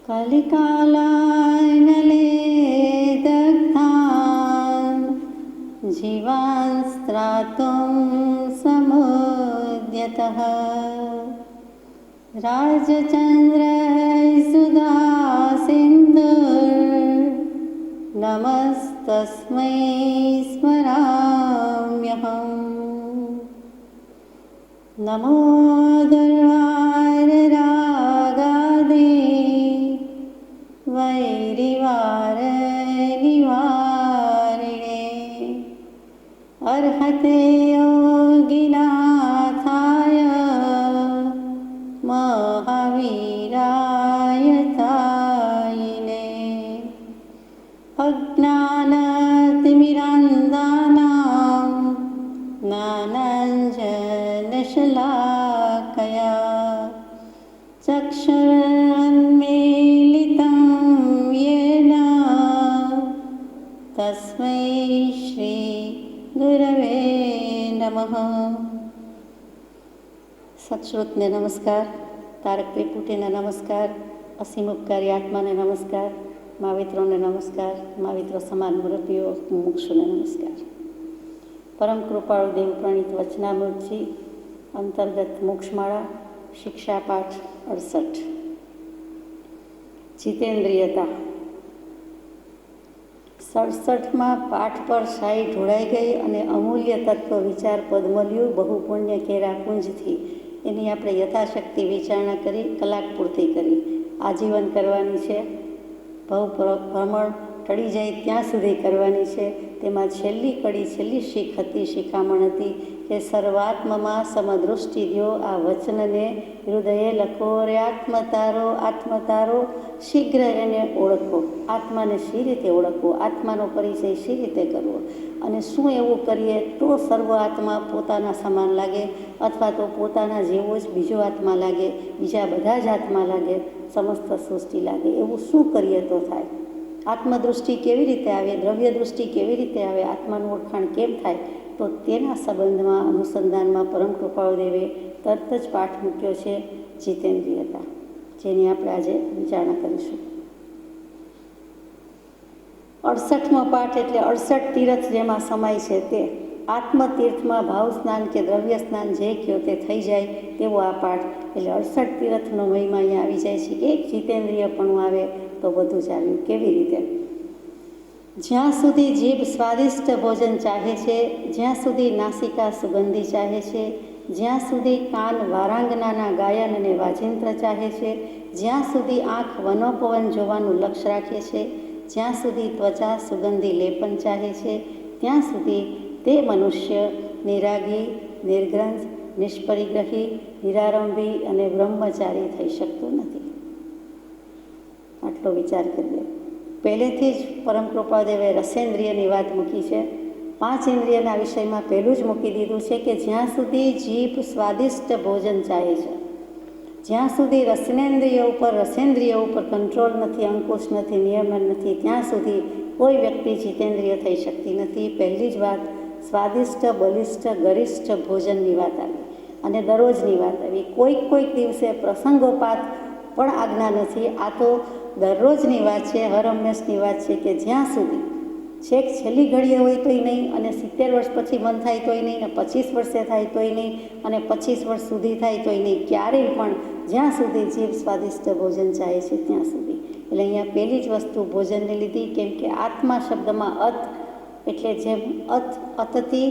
कलिकालानले दग्धान् जीवान् स्त्रातुं समुद्यतः राजचन्द्रैर्सुधासिन्धुर्नमस्तस्मै स्मराम्यहम्। नमो दुर्वाररागादि वैरिवारनिवारिणे अर्हते योगिनाथाय महावीराय तायिने अज्ञानतिमिरान्धानां ज्ञानाञ्जनशलाकया चक्षुरुन्मीलितं येन तस्मै श्रीगुरवे नमः। सत्श्रुतने नमस्कार, तारक त्रिपुटीने नमस्कार, असीम उपकारी आत्माने नमस्कार, महावित्रोने नमस्कार, महाविત્રો સમાન મૂર્તિઓ મુક્ષોને નમસ્કાર। પરમ કૃપાળુ દેવ પ્રણીત વચનામૃતજી અંતર્ગત મોક્ષમાળા શિક્ષા પાઠ 68 જીતેન્દ્રિયતા। 67માં પાઠ પર શાહી ઢોળાઈ ગઈ અને અમૂલ્ય તત્વ વિચાર પદ મળ્યું બહુ પુણ્ય કેરા પુંજથી। એની આપણે યથાશક્તિ વિચારણા કરી, કલાક પૂર્તિ કરી, આજીવન કરવાની છે। ભ્રમણ ટળી જાય ત્યાં સુધી કરવાની છે। તેમાં છેલ્લી કડી, છેલ્લી શીખ હતી, શિખામણ હતી કે સર્વાત્મમાં સમદૃષ્ટિ દ્યો। આ વચનને હૃદયે લખો રે આત્મતારો, આત્મતારો શીઘ્ર એને ઓળખો। આત્માને શી રીતે ઓળખવો, આત્માનો પરિચય શી રીતે કરવો અને શું એવું કરીએ તો સર્વ આત્મા પોતાના સમાન લાગે અથવા તો પોતાના જેવો જ બીજો આત્મા લાગે, બીજા બધા જ આત્મા લાગે, સમસ્ત સૃષ્ટિ લાગે। એવું શું કરીએ તો થાય? આત્મદૃષ્ટિ કેવી રીતે આવે, દ્રવ્ય દૃષ્ટિ કેવી રીતે આવે, આત્માનું ઓળખાણ કેમ થાય? તો તેના સંબંધમાં અનુસંધાનમાં પરમ કૃપાળુ દેવે તરત જ પાઠ મૂક્યો છે જીતેન્દ્રિયતા, જેની આપણે આજે વિચારણા કરીશું। 68મો પાઠ એટલે 68 તીર્થ જેમાં સમાય છે તે આત્મતીર્થમાં ભાવ સ્નાન કે દ્રવ્ય સ્નાન જે કયો તે થઈ જાય તેવો આ પાઠ। એટલે 68 તીર્થનો મહિમા અહીંયા આવી જાય છે કે એક જીતેન્દ્રિયપણું આવે તો બધું જ આવ્યું। કેવી રીતે? જ્યાં સુધી જીભ સ્વાદિષ્ટ ભોજન ચાહે છે, જ્યાં સુધી નાસિકા સુગંધી ચાહે છે, જ્યાં સુધી કાન વારાંગનાના ગાયન અને વાજિંત્ર ચાહે છે, જ્યાં સુધી આંખ વનોપવન જોવાનું લક્ષ્ય રાખે છે, જ્યાં સુધી ત્વચા સુગંધી લેપન ચાહે છે, ત્યાં સુધી તે મનુષ્ય નિરાગી, નિર્ગ્રંથ, નિષ્પરિગ્રહી, નિરારંભી અને બ્રહ્મચારી થઈ શકતો નથી। આટલો વિચાર કરીએ। પહેલેથી જ પરમ કૃપાદેવે રસેન્દ્રિયની વાત મૂકી છે। 5 ઇન્દ્રિયના વિષયમાં પહેલું જ મૂકી દીધું છે કે જ્યાં સુધી જીભ સ્વાદિષ્ટ ભોજન ચાહે છે, જ્યાં સુધી રસેન્દ્રિય ઉપર કંટ્રોલ નથી, અંકુશ નથી, નિયમન નથી, ત્યાં સુધી કોઈ વ્યક્તિ જીતેન્દ્રિય થઈ શકતી નથી। પહેલી જ વાત સ્વાદિષ્ટ, બલિષ્ઠ, ગરિષ્ઠ ભોજનની વાત આવી અને દરરોજની વાત આવી। કોઈક દિવસે પ્રસંગોપાત પણ આજ્ઞા નથી, આ તો દરરોજની વાત છે, હર હંમેશની વાત છે કે જ્યાં સુધી છેક છેલ્લી ઘડીએ હોય તોય નહીં, અને 70 વર્ષ પછી મન થાય તોય નહીં, ને 25 વર્ષે થાય તોય નહીં, અને 25 વર્ષ સુધી થાય તોય નહીં, ક્યારેય પણ જ્યાં સુધી જીભ સ્વાદિષ્ટ ભોજન ચાહે છે ત્યાં સુધી। એટલે અહીંયા પહેલી જ વસ્તુ ભોજનને લીધી, કેમ કે આત્મા શબ્દમાં અત એટલે જેમ અતથી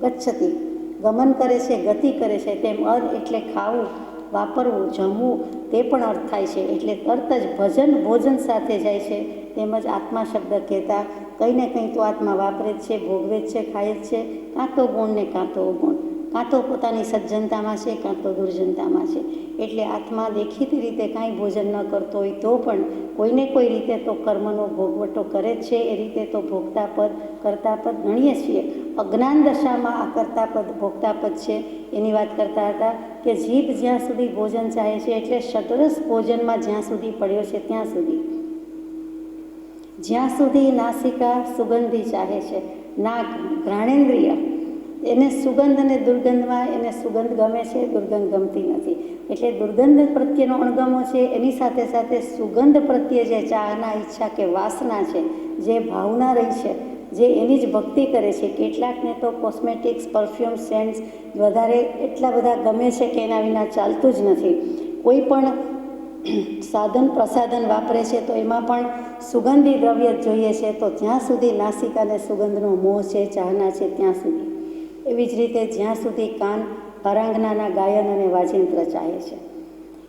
ગચ્છતી ગમન કરે છે, ગતિ કરે છે, તેમ અદ એટલે ખાવું, વાપરવું, જમવું તે પણ અર્થ થાય છે। એટલે તરત જ ભોજન સાથે જાય છે। તેમજ આત્મા શબ્દ કહેતા કંઈ ને કંઈ તો આત્મા વાપરે જ છે, ભોગવે જ છે, ખાય જ છે, કાં તો ગુણ ને કાં તો અવગુણ, કાં તો પોતાની સજ્જનતામાં છે, કાં તો દુર્જનતામાં છે। એટલે આત્મા દેખીતી રીતે કાંઈ ભોજન ન કરતો હોય તો પણ કોઈને કોઈ રીતે તો કર્મનો ભોગવટો કરે જ છે। એ રીતે તો ભોગતાપદ કર્તાપદ ગણીએ છીએ। અજ્ઞાન દશામાં આ કર્તાપદ ભોગતાપદ છે એની વાત કરતા હતા કે જીભ જ્યાં સુધી ભોજન ચાહે છે એટલે ષડરસ ભોજનમાં જ્યાં સુધી પડ્યો છે ત્યાં સુધી, જ્યાં સુધી નાસિકા સુગંધી ચાહે છે, નાક ઘ્રાણેન્દ્રિય એને સુગંધ અને દુર્ગંધમાં એને સુગંધ ગમે છે, દુર્ગંધ ગમતી નથી. એટલે દુર્ગંધ પ્રત્યેનો અણગમો છે, એની સાથે સાથે સુગંધ પ્રત્યે જે ચાહના, ઈચ્છા કે વાસના છે, જે ભાવના રહી છે, જે એની જ ભક્તિ કરે છે. કેટલાકને તો કોસ્મેટિક્સ, પરફ્યુમ, સેન્ટ્સ વધારે એટલા બધા ગમે છે કે એના વિના ચાલતું જ નથી. કોઈ પણ સાધન પ્રસાધન વાપરે છે તો એમાં પણ સુગંધી દ્રવ્ય જોઈએ છે. તો જ્યાં સુધી નાસિકાને સુગંધનો મોહ છે, ચાહના છે, ત્યાં સુધી. એવી જ રીતે જ્યાં સુધી કાન અરાંગનાના ગાયન અને વાજિંત્ર ચાહે છે.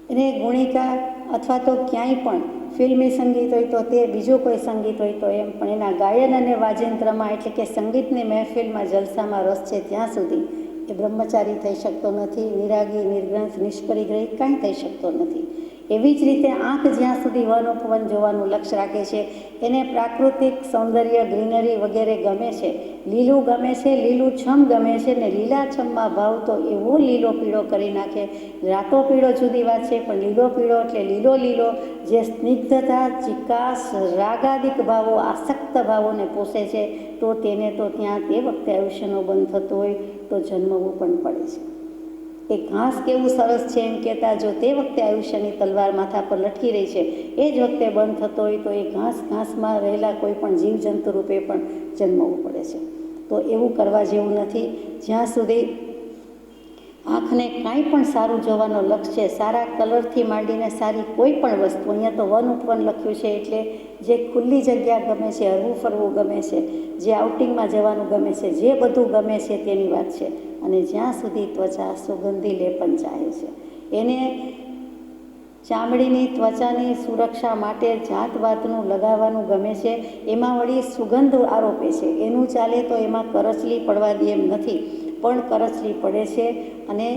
એને ગુણિકા અથવા તો ક્યાંય પણ ફિલ્મી સંગીત હોય તો તે, બીજું કોઈ સંગીત હોય તો એમ, પણ એના ગાયન અને વાજિંત્રમાં એટલે કે સંગીતની મહેફિલમાં, જલસામાં રસ છે ત્યાં સુધી એ બ્રહ્મચારી થઈ શકતો નથી. નિરાગી, નિર્ગ્રંથ, નિષ્પરિગ્રહી કાંઈ થઈ શકતો નથી. એવી જ રીતે આંખ જ્યાં સુધી વન ઉપવન જોવાનું લક્ષ્ય રાખે છે, એને પ્રાકૃતિક સૌંદર્ય, ગ્રીનરી વગેરે ગમે છે, લીલું ગમે છે, લીલું છમ ગમે છે. ને લીલાછમમાં ભાવ તો એવો લીલો પીળો કરી નાખે. રાતો પીળો જુદી વાત છે, પણ લીલો પીળો એટલે લીલો લીલો, જે સ્નિગ્ધતા, ચિકાસ, રાગાદિક ભાવો, આસક્ત ભાવોને પોષે છે. તો તેને તો ત્યાં તે વખતે આયુષ્યનો બંધ થતો હોય તો જન્મવું પણ પડે છે. એ ઘાસ કેવું સરસ છે એમ કહેતા, જો તે વખતે આયુષ્યની તલવાર માથા પર લટકી રહી છે, એ જ વખતે બંધ થતો હોય તો એ ઘાસમાં રહેલા કોઈ પણ જીવજંતુ રૂપે પણ જન્મવું પડે છે. તો એવું કરવા જેવું નથી. જ્યાં સુધી આંખને કાંઈ પણ સારું જોવાનો લક્ષ્ય છે, સારા કલરથી માંડીને સારી કોઈ પણ વસ્તુ, અહીંયા તો વન ઉપવન લખ્યું છે એટલે જે ખુલ્લી જગ્યા ગમે છે, હરવું ફરવું ગમે છે, જે આઉટિંગમાં જવાનું ગમે છે, જે બધું ગમે છે તેની વાત છે. અને જ્યાં સુધી ત્વચા સુગંધી લેપન ચાહે છે, એને ચામડીની, ત્વચાની સુરક્ષા માટે જાત વાતનું લગાવવાનું ગમે છે. એમાં વળી સુગંધ આરોપે છે. એનું ચાલે તો એમાં કરચલી પડવા દે એમ નથી, પણ કરચલી પડે છે. અને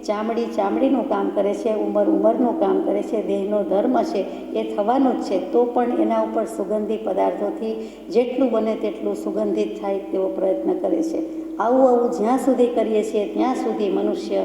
ચામડી ચામડીનું કામ કરે છે, ઉંમર ઉંમરનું કામ કરે છે, દેહનો ધર્મ છે એ થવાનું જ છે. તો પણ એના ઉપર સુગંધી પદાર્થોથી જેટલું બને તેટલું સુગંધિત થાય તેવો પ્રયત્ન કરે છે. આવું જ્યાં સુધી કરીએ છીએ ત્યાં સુધી મનુષ્ય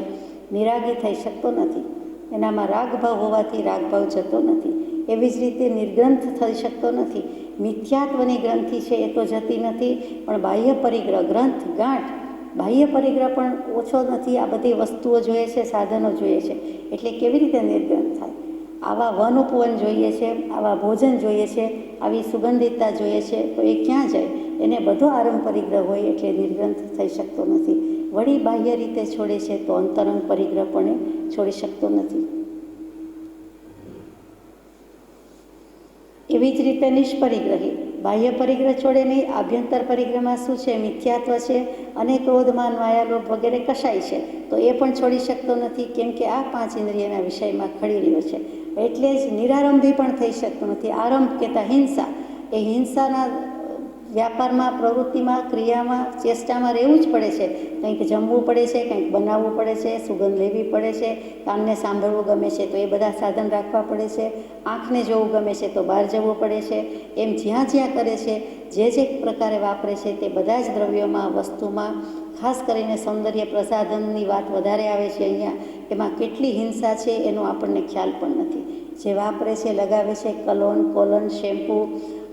નિરાગી થઈ શકતો નથી. એનામાં રાગભાવ હોવાથી રાગભાવ જતો નથી. એવી જ રીતે નિર્ગ્રંથ થઈ શકતો નથી. મિથ્યાત્વની ગ્રંથિ છે એ તો જતી નથી, પણ બાહ્ય પરિગ્રહ, ગ્રંથ, ગાંઠ, બાહ્ય પરિગ્રહ પણ ઓછો નથી. આ બધી વસ્તુઓ જોઈએ છે, સાધનો જોઈએ છે, એટલે કેવી રીતે નિર્ગ્રંથ થાય? આવા વન ઉપવન જોઈએ છે, આવા ભોજન જોઈએ છે, આવી સુગંધિતતા જોઈએ છે, તો એ ક્યાં જાય? એને બધો આરંભ પરિગ્રહ હોય એટલે નિર્ગ્રંથ થઈ શકતો નથી. વળી બાહ્ય રીતે છોડે છે તો અંતરંગ પરિગ્રહ પણ એ છોડી શકતો નથી. એવી જ રીતે નિષ્પરિગ્રહી બાહ્ય પરિગ્રહ છોડે નહીં. આભ્યંતર પરિગ્રહમાં શું છે? મિથ્યાત્વ છે અને ક્રોધમાન, માયા, લોભ વગેરે કશાય છે, તો એ પણ છોડી શકતો નથી. કેમ કે આ 5 ઇન્દ્રિયના વિષયમાં ખડી રહ્યો છે. એટલે જ નિરારંભી પણ થઈ શકતો નથી. આરંભ કહેતા હિંસા, એ હિંસાના વ્યાપારમાં, પ્રવૃત્તિમાં, ક્રિયામાં, ચેષ્ટામાં રહેવું જ પડે છે. કંઈક જમવું પડે છે, કંઈક બનાવવું પડે છે, સુગંધ લેવી પડે છે, કાનને સાંભળવું ગમે છે તો એ બધા સાધન રાખવા પડે છે, આંખને જોવું ગમે છે તો બહાર જવું પડે છે. એમ જ્યાં જ્યાં કરે છે, જે પ્રકારે વાપરે છે, તે બધા જ દ્રવ્યોમાં, વસ્તુમાં, ખાસ કરીને સૌંદર્ય પ્રસાધનની વાત વધારે આવે છે અહીંયા. એમાં કેટલી હિંસા છે એનો આપણને ખ્યાલ પણ નથી. જે વાપરે છે, લગાવે છે, કલોન, કોલન, શેમ્પૂ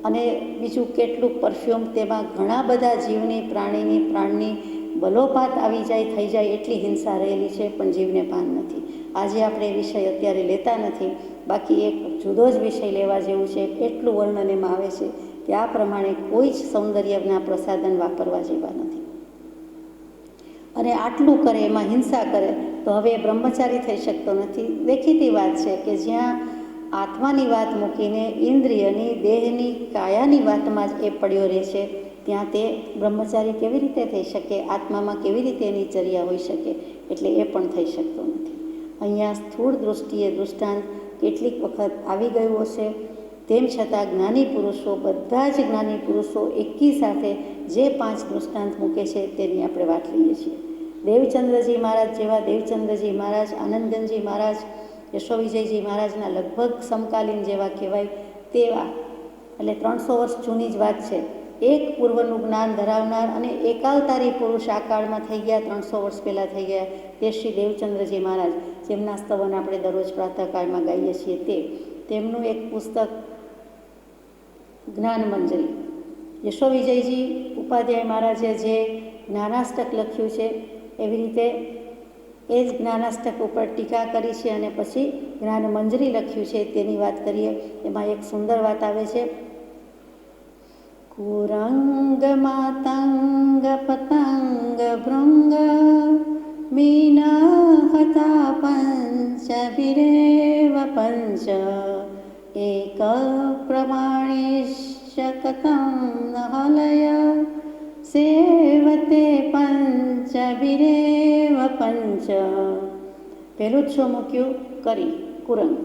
અને બીજું કેટલું પરફ્યુમ, તેમાં ઘણા બધા જીવની, પ્રાણીની, પ્રાણની બલોપાત આવી જાય, થઈ જાય એટલી હિંસા રહેલી છે, પણ જીવને ભાન નથી. આજે આપણે એ વિષય અત્યારે લેતા નથી. બાકી એક જુદો જ વિષય લેવા જેવું છે. એટલું વર્ણન એમાં આવે છે કે આ પ્રમાણે કોઈ જ સૌંદર્યના પ્રસાધન વાપરવા જેવા નથી. અને આટલું કરે, એમાં હિંસા કરે, તો હવે એ બ્રહ્મચારી થઈ શકતો નથી. દેખીતી વાત છે કે જ્યાં આત્માની વાત મૂકીને ઇન્દ્રિયની, દેહની, કાયાની વાતમાં જ એ પડ્યો રહે છે, ત્યાં તે બ્રહ્મચારી કેવી રીતે થઈ શકે? આત્મામાં કેવી રીતે એની ચર્યા હોઈ શકે? એટલે એ પણ થઈ શકતો નથી. અહીંયા સ્થૂળ દૃષ્ટિએ દૃષ્ટાંત કેટલીક વખત આવી ગયું હશે. તેમ છતાં જ્ઞાની પુરુષો, બધા જ જ્ઞાની પુરુષો એકી સાથે જે 5 દૃષ્ટાંત મૂકે છે તેની આપણે વાત લઈએ છીએ. દેવચંદ્રજી મહારાજ જેવા દેવચંદ્રજી મહારાજ, આનંદનજી મહારાજ, યશોવિજયજી મહારાજના લગભગ સમકાલીન જેવા કહેવાય તેવા, એટલે 300 વર્ષ જૂની જ વાત છે. એક પૂર્વનું જ્ઞાન ધરાવનાર અને એકાવતારી પુરુષ આ કાળમાં થઈ ગયા, 300 વર્ષ પહેલાં થઈ ગયા, તે શ્રી દેવચંદ્રજી મહારાજ, જેમના સ્તવન આપણે દરરોજ પ્રાતઃકાળમાં ગાઈએ છીએ. તેમનું એક પુસ્તક જ્ઞાન મંજરી, યશોવિજયજી ઉપાધ્યાય મહારાજે જે જ્ઞાનાષ્ટક લખ્યું છે. એવી રીતે એ જ જ્ઞાનાષ્ટક ઉપર ટીકા કરી છે અને પછી જ્ઞાનમંજરી લખ્યું છે તેની વાત કરીએ. એમાં એક સુંદર વાત આવે છે. કુરંગ માતંગ પતંગ ભૃંગ મીન હતા પંચ વિરેવ પંચ એક પ્રમાણિષ્ય કથમ નહલય સેવતે પંચ વિરેવ પંચ. પહેલું જ શું મૂક્યું? કરી, કુરંગ.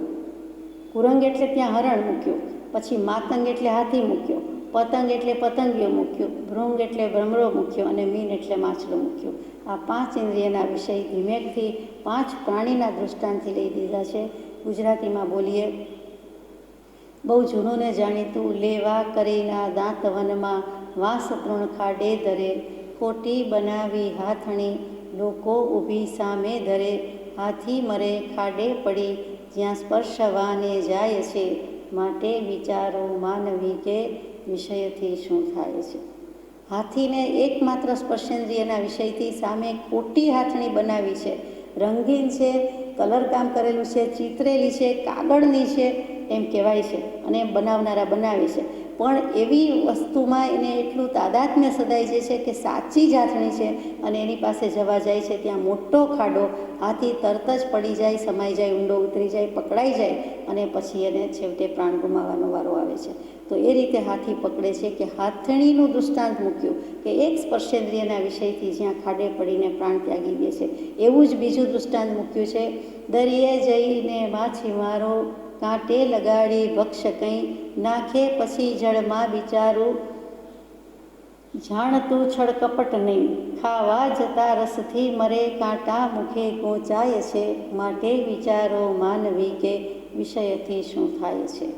કુરંગ એટલે ત્યાં હરણ મૂક્યું. પછી માતંગ એટલે હાથી મૂક્યો, પતંગ એટલે પતંગિયો મૂક્યું, ભૃંગ એટલે ભ્રમરો મૂક્યો અને મીન એટલે માછલો મૂક્યો. આ 5 ઇન્દ્રિયના વિષય ધીમેકથી 5 પ્રાણીના દૃષ્ટાંતથી લઈ દીધા છે. ગુજરાતીમાં બોલીએ. બહુ જૂનું ને જાણીતું. લેવા કરીના દાંત વનમાં વાંસ તૃણ ખાડે ધરે, ખોટી બનાવી હાથણી લોકો ઊભી સામે ધરે, હાથી મરે ખાડે પડી જ્યાં સ્પર્શવાને જાય છે, માટે વિચારો માનવી કે વિષયથી શું થાય છે. હાથીને એકમાત્ર સ્પર્શેન્દ્રિયના વિષયથી સામે ખોટી હાથણી બનાવી છે. રંગીન છે, કલર કામ કરેલું છે, ચિતરેલી છે, કાગળની છે એમ કહેવાય છે અને બનાવનારા બનાવે છે. પણ એવી વસ્તુમાં એને એટલું તાદાત્મ્ય સદાય જાય છે કે સાચી જ હાથણી છે અને એની પાસે જવા જાય છે ત્યાં મોટો ખાડો, હાથી તરત જ પડી જાય, સમાઈ જાય, ઊંડો ઉતરી જાય, પકડાઈ જાય અને પછી એને છેવટે પ્રાણ ગુમાવવાનો વારો આવે છે. તો એ રીતે હાથી પકડે છે કે હાથણીનું દૃષ્ટાંત મૂક્યું કે એક સ્પર્શેન્દ્રિયના વિષયથી જ્યાં ખાડે પડીને પ્રાણ ત્યાગી દે છે. એવું જ બીજું દૃષ્ટાંત મૂક્યું છે. દરિયે જઈને માછીમારો કાંટે લગાડી ભક્ષ કંઈ નાખે પછી જળમાં બિચારું, જાણતું છળકપટ નહીં, ખાવા જતા રસથી મરે, કાંટા મુખે ગૂંચાય છે, માટે વિચારો માનવી કે વિષયથી શું થાય છે.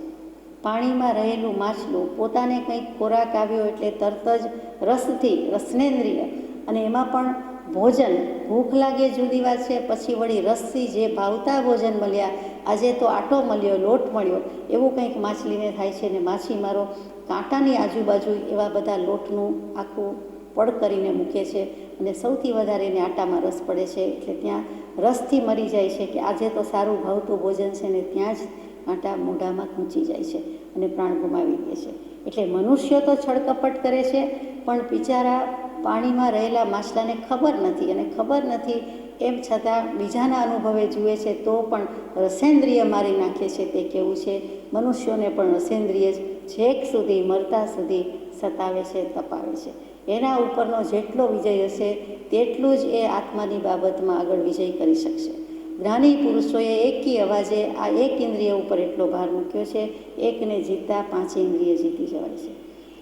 પાણીમાં રહેલું માછલું પોતાને કંઈક ખોરાક આવ્યો એટલે તરત જ રસથી, રસનેન્દ્રિય, અને એમાં પણ ભોજન, ભૂખ લાગે જુદી વાત છે, પછી વળી રસથી જે ભાવતા ભોજન મળ્યા, આજે તો આટો મળ્યો, લોટ મળ્યો, એવું કંઈક માછલીને થાય છે. ને માછીમારો કાંટાની આજુબાજુ એવા બધા લોટનું આખું પડ કરીને મૂકે છે અને સૌથી વધારે એને આટામાં રસ પડે છે એટલે ત્યાં રસથી મરી જાય છે કે આજે તો સારું ભાવતું ભોજન છે ને ત્યાં જ કાંટા મોઢામાં ખૂંચી જાય છે અને પ્રાણ ગુમાવી દે છે. એટલે મનુષ્યો તો છળકપટ કરે છે પણ બિચારા પાણીમાં રહેલા માછલાને ખબર નથી, અને ખબર નથી એમ છતાં બીજાના અનુભવે જુએ છે તો પણ રસેન્દ્રિય મારી નાખે છે. તે કેવું છે? મનુષ્યોને પણ રસેન્દ્રિય છેક સુધી મરતા સુધી સતાવે છે, તપાવે છે. એના ઉપરનો જેટલો વિજય હશે તેટલું જ એ આત્માની બાબતમાં આગળ વિજય કરી શકશે. જ્ઞાની પુરુષોએ એકી અવાજે આ એક ઇન્દ્રિય ઉપર એટલો ભાર મૂક્યો છે. એકને જીતતા 5 ઇન્દ્રિય જીતી જવાય છે.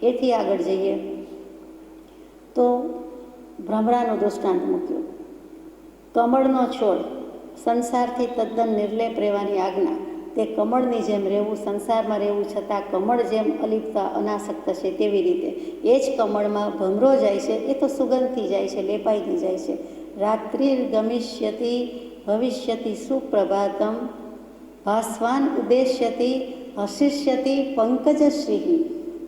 એથી આગળ જઈએ તો ભ્રમરાનું દૃષ્ટાંત મૂક્યું. કમળનો છોડ, સંસારથી તદ્દન નિર્લેપ રહેવાની આજ્ઞા. તે કમળની જેમ રહેવું, સંસારમાં રહેવું છતાં કમળ જેમ અલિપ્ત અનાસક્ત છે તેવી રીતે એ જ કમળમાં ભમરો જાય છે. એ તો સુગંધથી જાય છે, લેપાઈથી જાય છે. રાત્રિર્ગમિષ્યતિ ભવિષ્યતિ સુપ્રભાતમ ભાસ્વાન ઉદ્દેશ્યતિ હસિષ્યતિ પંકજશ્રી.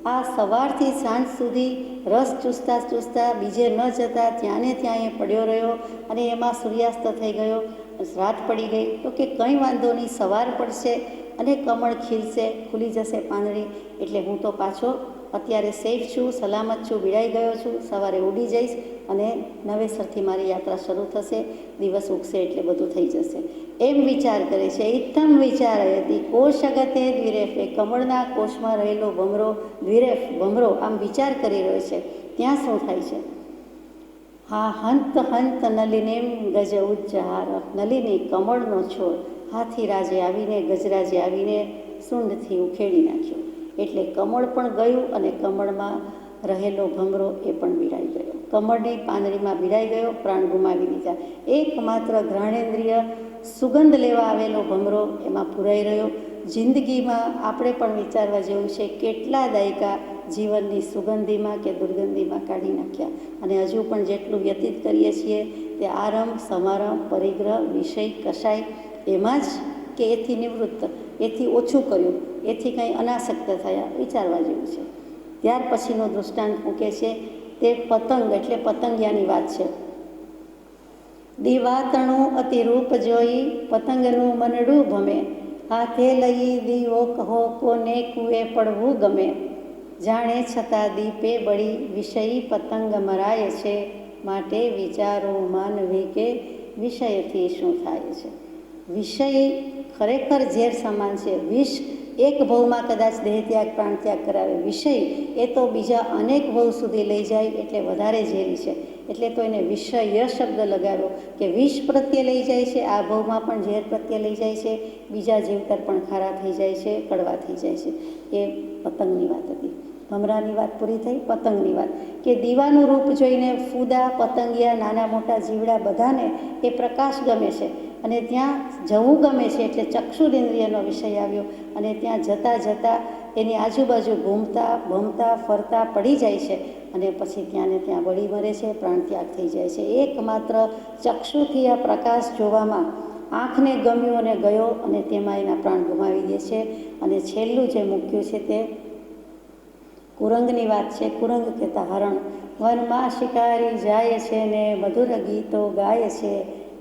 આ સવારથી સાંજ સુધી રસ ચૂસતા ચૂસતા બીજે ન જતા ત્યાં ને ત્યાં એ પડ્યો રહ્યો અને એમાં સૂર્યાસ્ત થઈ ગયો, રાત પડી ગઈ તો કે કંઈ વાંધો નહીં, સવાર પડશે અને કમળ ખીલશે, ખુલી જશે પાંદડી, એટલે હું તો પાછો અત્યારે સેફ છું, સલામત છું, વિડાઈ ગયો છું, સવારે ઉડી જઈશ અને નવેસરથી મારી યાત્રા શરૂ થશે, દિવસ ઉગશે એટલે બધું થઈ જશે એમ વિચાર કરે છે. ઇત્તમ વિચાર હતી કોષ અગતે દ્વિરેફ. એ કમળના કોષમાં રહેલો ભમરો, દ્વિરેફ ભમરો આમ વિચાર કરી રહ્યો છે. ત્યાં શું થાય છે? હા હંત હંત નલિનીમ ગજ ઉચ્ચહાર. નલિની કમળનો છોડ હાથીરાજે આવીને, ગજરાજે આવીને સૂંઢથી ઉખેડી નાખ્યો. એટલે કમળ પણ ગયું અને કમળમાં રહેલો ભમરો એ પણ વિડાઈ ગયો. કમળની પાંદડીમાં વિડાઈ ગયો, પ્રાણ ગુમાવી દીધા. એકમાત્ર ઘ્રાણેન્દ્રિય સુગંધ લેવા આવેલો ભમરો એમાં પુરાઈ રહ્યો. જિંદગીમાં આપણે પણ વિચારવા જેવું છે, કેટલા દાયકા જીવનની સુગંધીમાં કે દુર્ગંધીમાં કાઢી નાખ્યા અને હજુ પણ જેટલું વ્યતીત કરીએ છીએ તે આરંભ, સમારંભ, પરિગ્રહ, વિષય, કશાય એમાં જ કે એથી નિવૃત્ત, એથી ઓછું કર્યું, એથી કંઈ અનાસક્ત થયા. વિચારવા જેવું છે. ત્યાર પછીનો દૃષ્ટાંત મૂકે છે તે પતંગ એટલે પતંગિયાની વાત છે. દીવાતણું અતિરૂપ જોઈ પતંગનું મનડું ભમે, હાથે લઈ દીવો કહો કોને કુએ પડવું ગમે, જાણે છતાં દીપે બળી વિષય પતંગ મરાય છે, માટે વિચારો માનવી કે વિષયથી શું થાય છે. વિષય ખરેખર ઝેર સમાન છે. વિષ એક ભવમાં કદાચ દેહત્યાગ પ્રાણત્યાગ કરાવે, વિષય એ તો બીજા અનેક ભવ સુધી લઈ જાય, એટલે વધારે ઝેરી છે. એટલે તો એને વિષય શબ્દ લગાવ્યો કે વિષ પ્રત્યે લઈ જાય છે, આ ભવમાં પણ ઝેર પ્રત્યે લઈ જાય છે, બીજા જીવતર પણ ખારા થઈ જાય છે, કડવા થઈ જાય છે. એ પતંગની વાત હતી. ભમરાની વાત પૂરી થઈ. પતંગની વાત કે દીવાનું રૂપ જોઈને ફૂદા, પતંગિયા, નાના મોટા જીવડા બધાને એ પ્રકાશ ગમે છે અને ત્યાં જવું ગમે છે. એટલે ચક્ષુરેન્દ્રિયનો વિષય આવ્યો અને ત્યાં જતાં જતાં એની આજુબાજુ ઘૂમતા ભમતા ફરતા પડી જાય છે અને પછી ત્યાં ને ત્યાં બળી મરે છે, પ્રાણત્યાગ થઈ જાય છે. એકમાત્ર ચક્ષુથી આ પ્રકાશ જોવામાં આંખને ગમ્યો અને ગયો અને તેમાં એના પ્રાણ ગુમાવી દે છે. અને છેલ્લું જે મૂક્યું છે તે કુરંગની વાત છે. કુરંગ કહેતા હરણ. વનમાં શિકારી જાય છે ને મધુર ગીતો ગાય છે,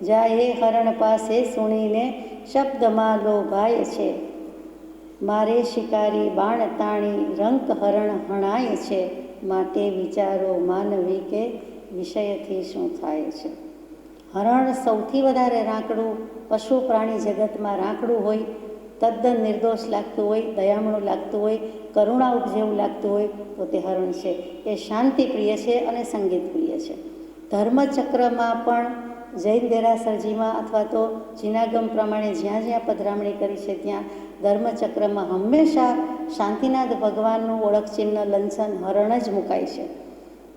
જાય હરણ પાસે સુણીને શબ્દમાં લોભાય છે, મારે શિકારી બાણ તાણી રંક હરણ હણાય છે, માટે વિચારો માનવી કે વિષયથી શું થાય છે. હરણ સૌથી વધારે રાંકડું પશુ પ્રાણી જગતમાં રાંકડું હોય, તદ્દન નિર્દોષ લાગતું હોય, દયામણું લાગતું હોય, કરુણા ઉપજેવું લાગતું હોય તો તે હરણ છે. એ શાંતિપ્રિય છે અને સંગીતપ્રિય છે. ધર્મચક્રમાં પણ જૈન દેરાસરજીમાં અથવા તો જીનાગમ પ્રમાણે જ્યાં જ્યાં પધરામણી કરી છે ત્યાં ધર્મચક્રમાં હંમેશા શાંતિનાથ ભગવાનનું ઓળખચિહ્ન લંચન હરણ જ મુકાય છે.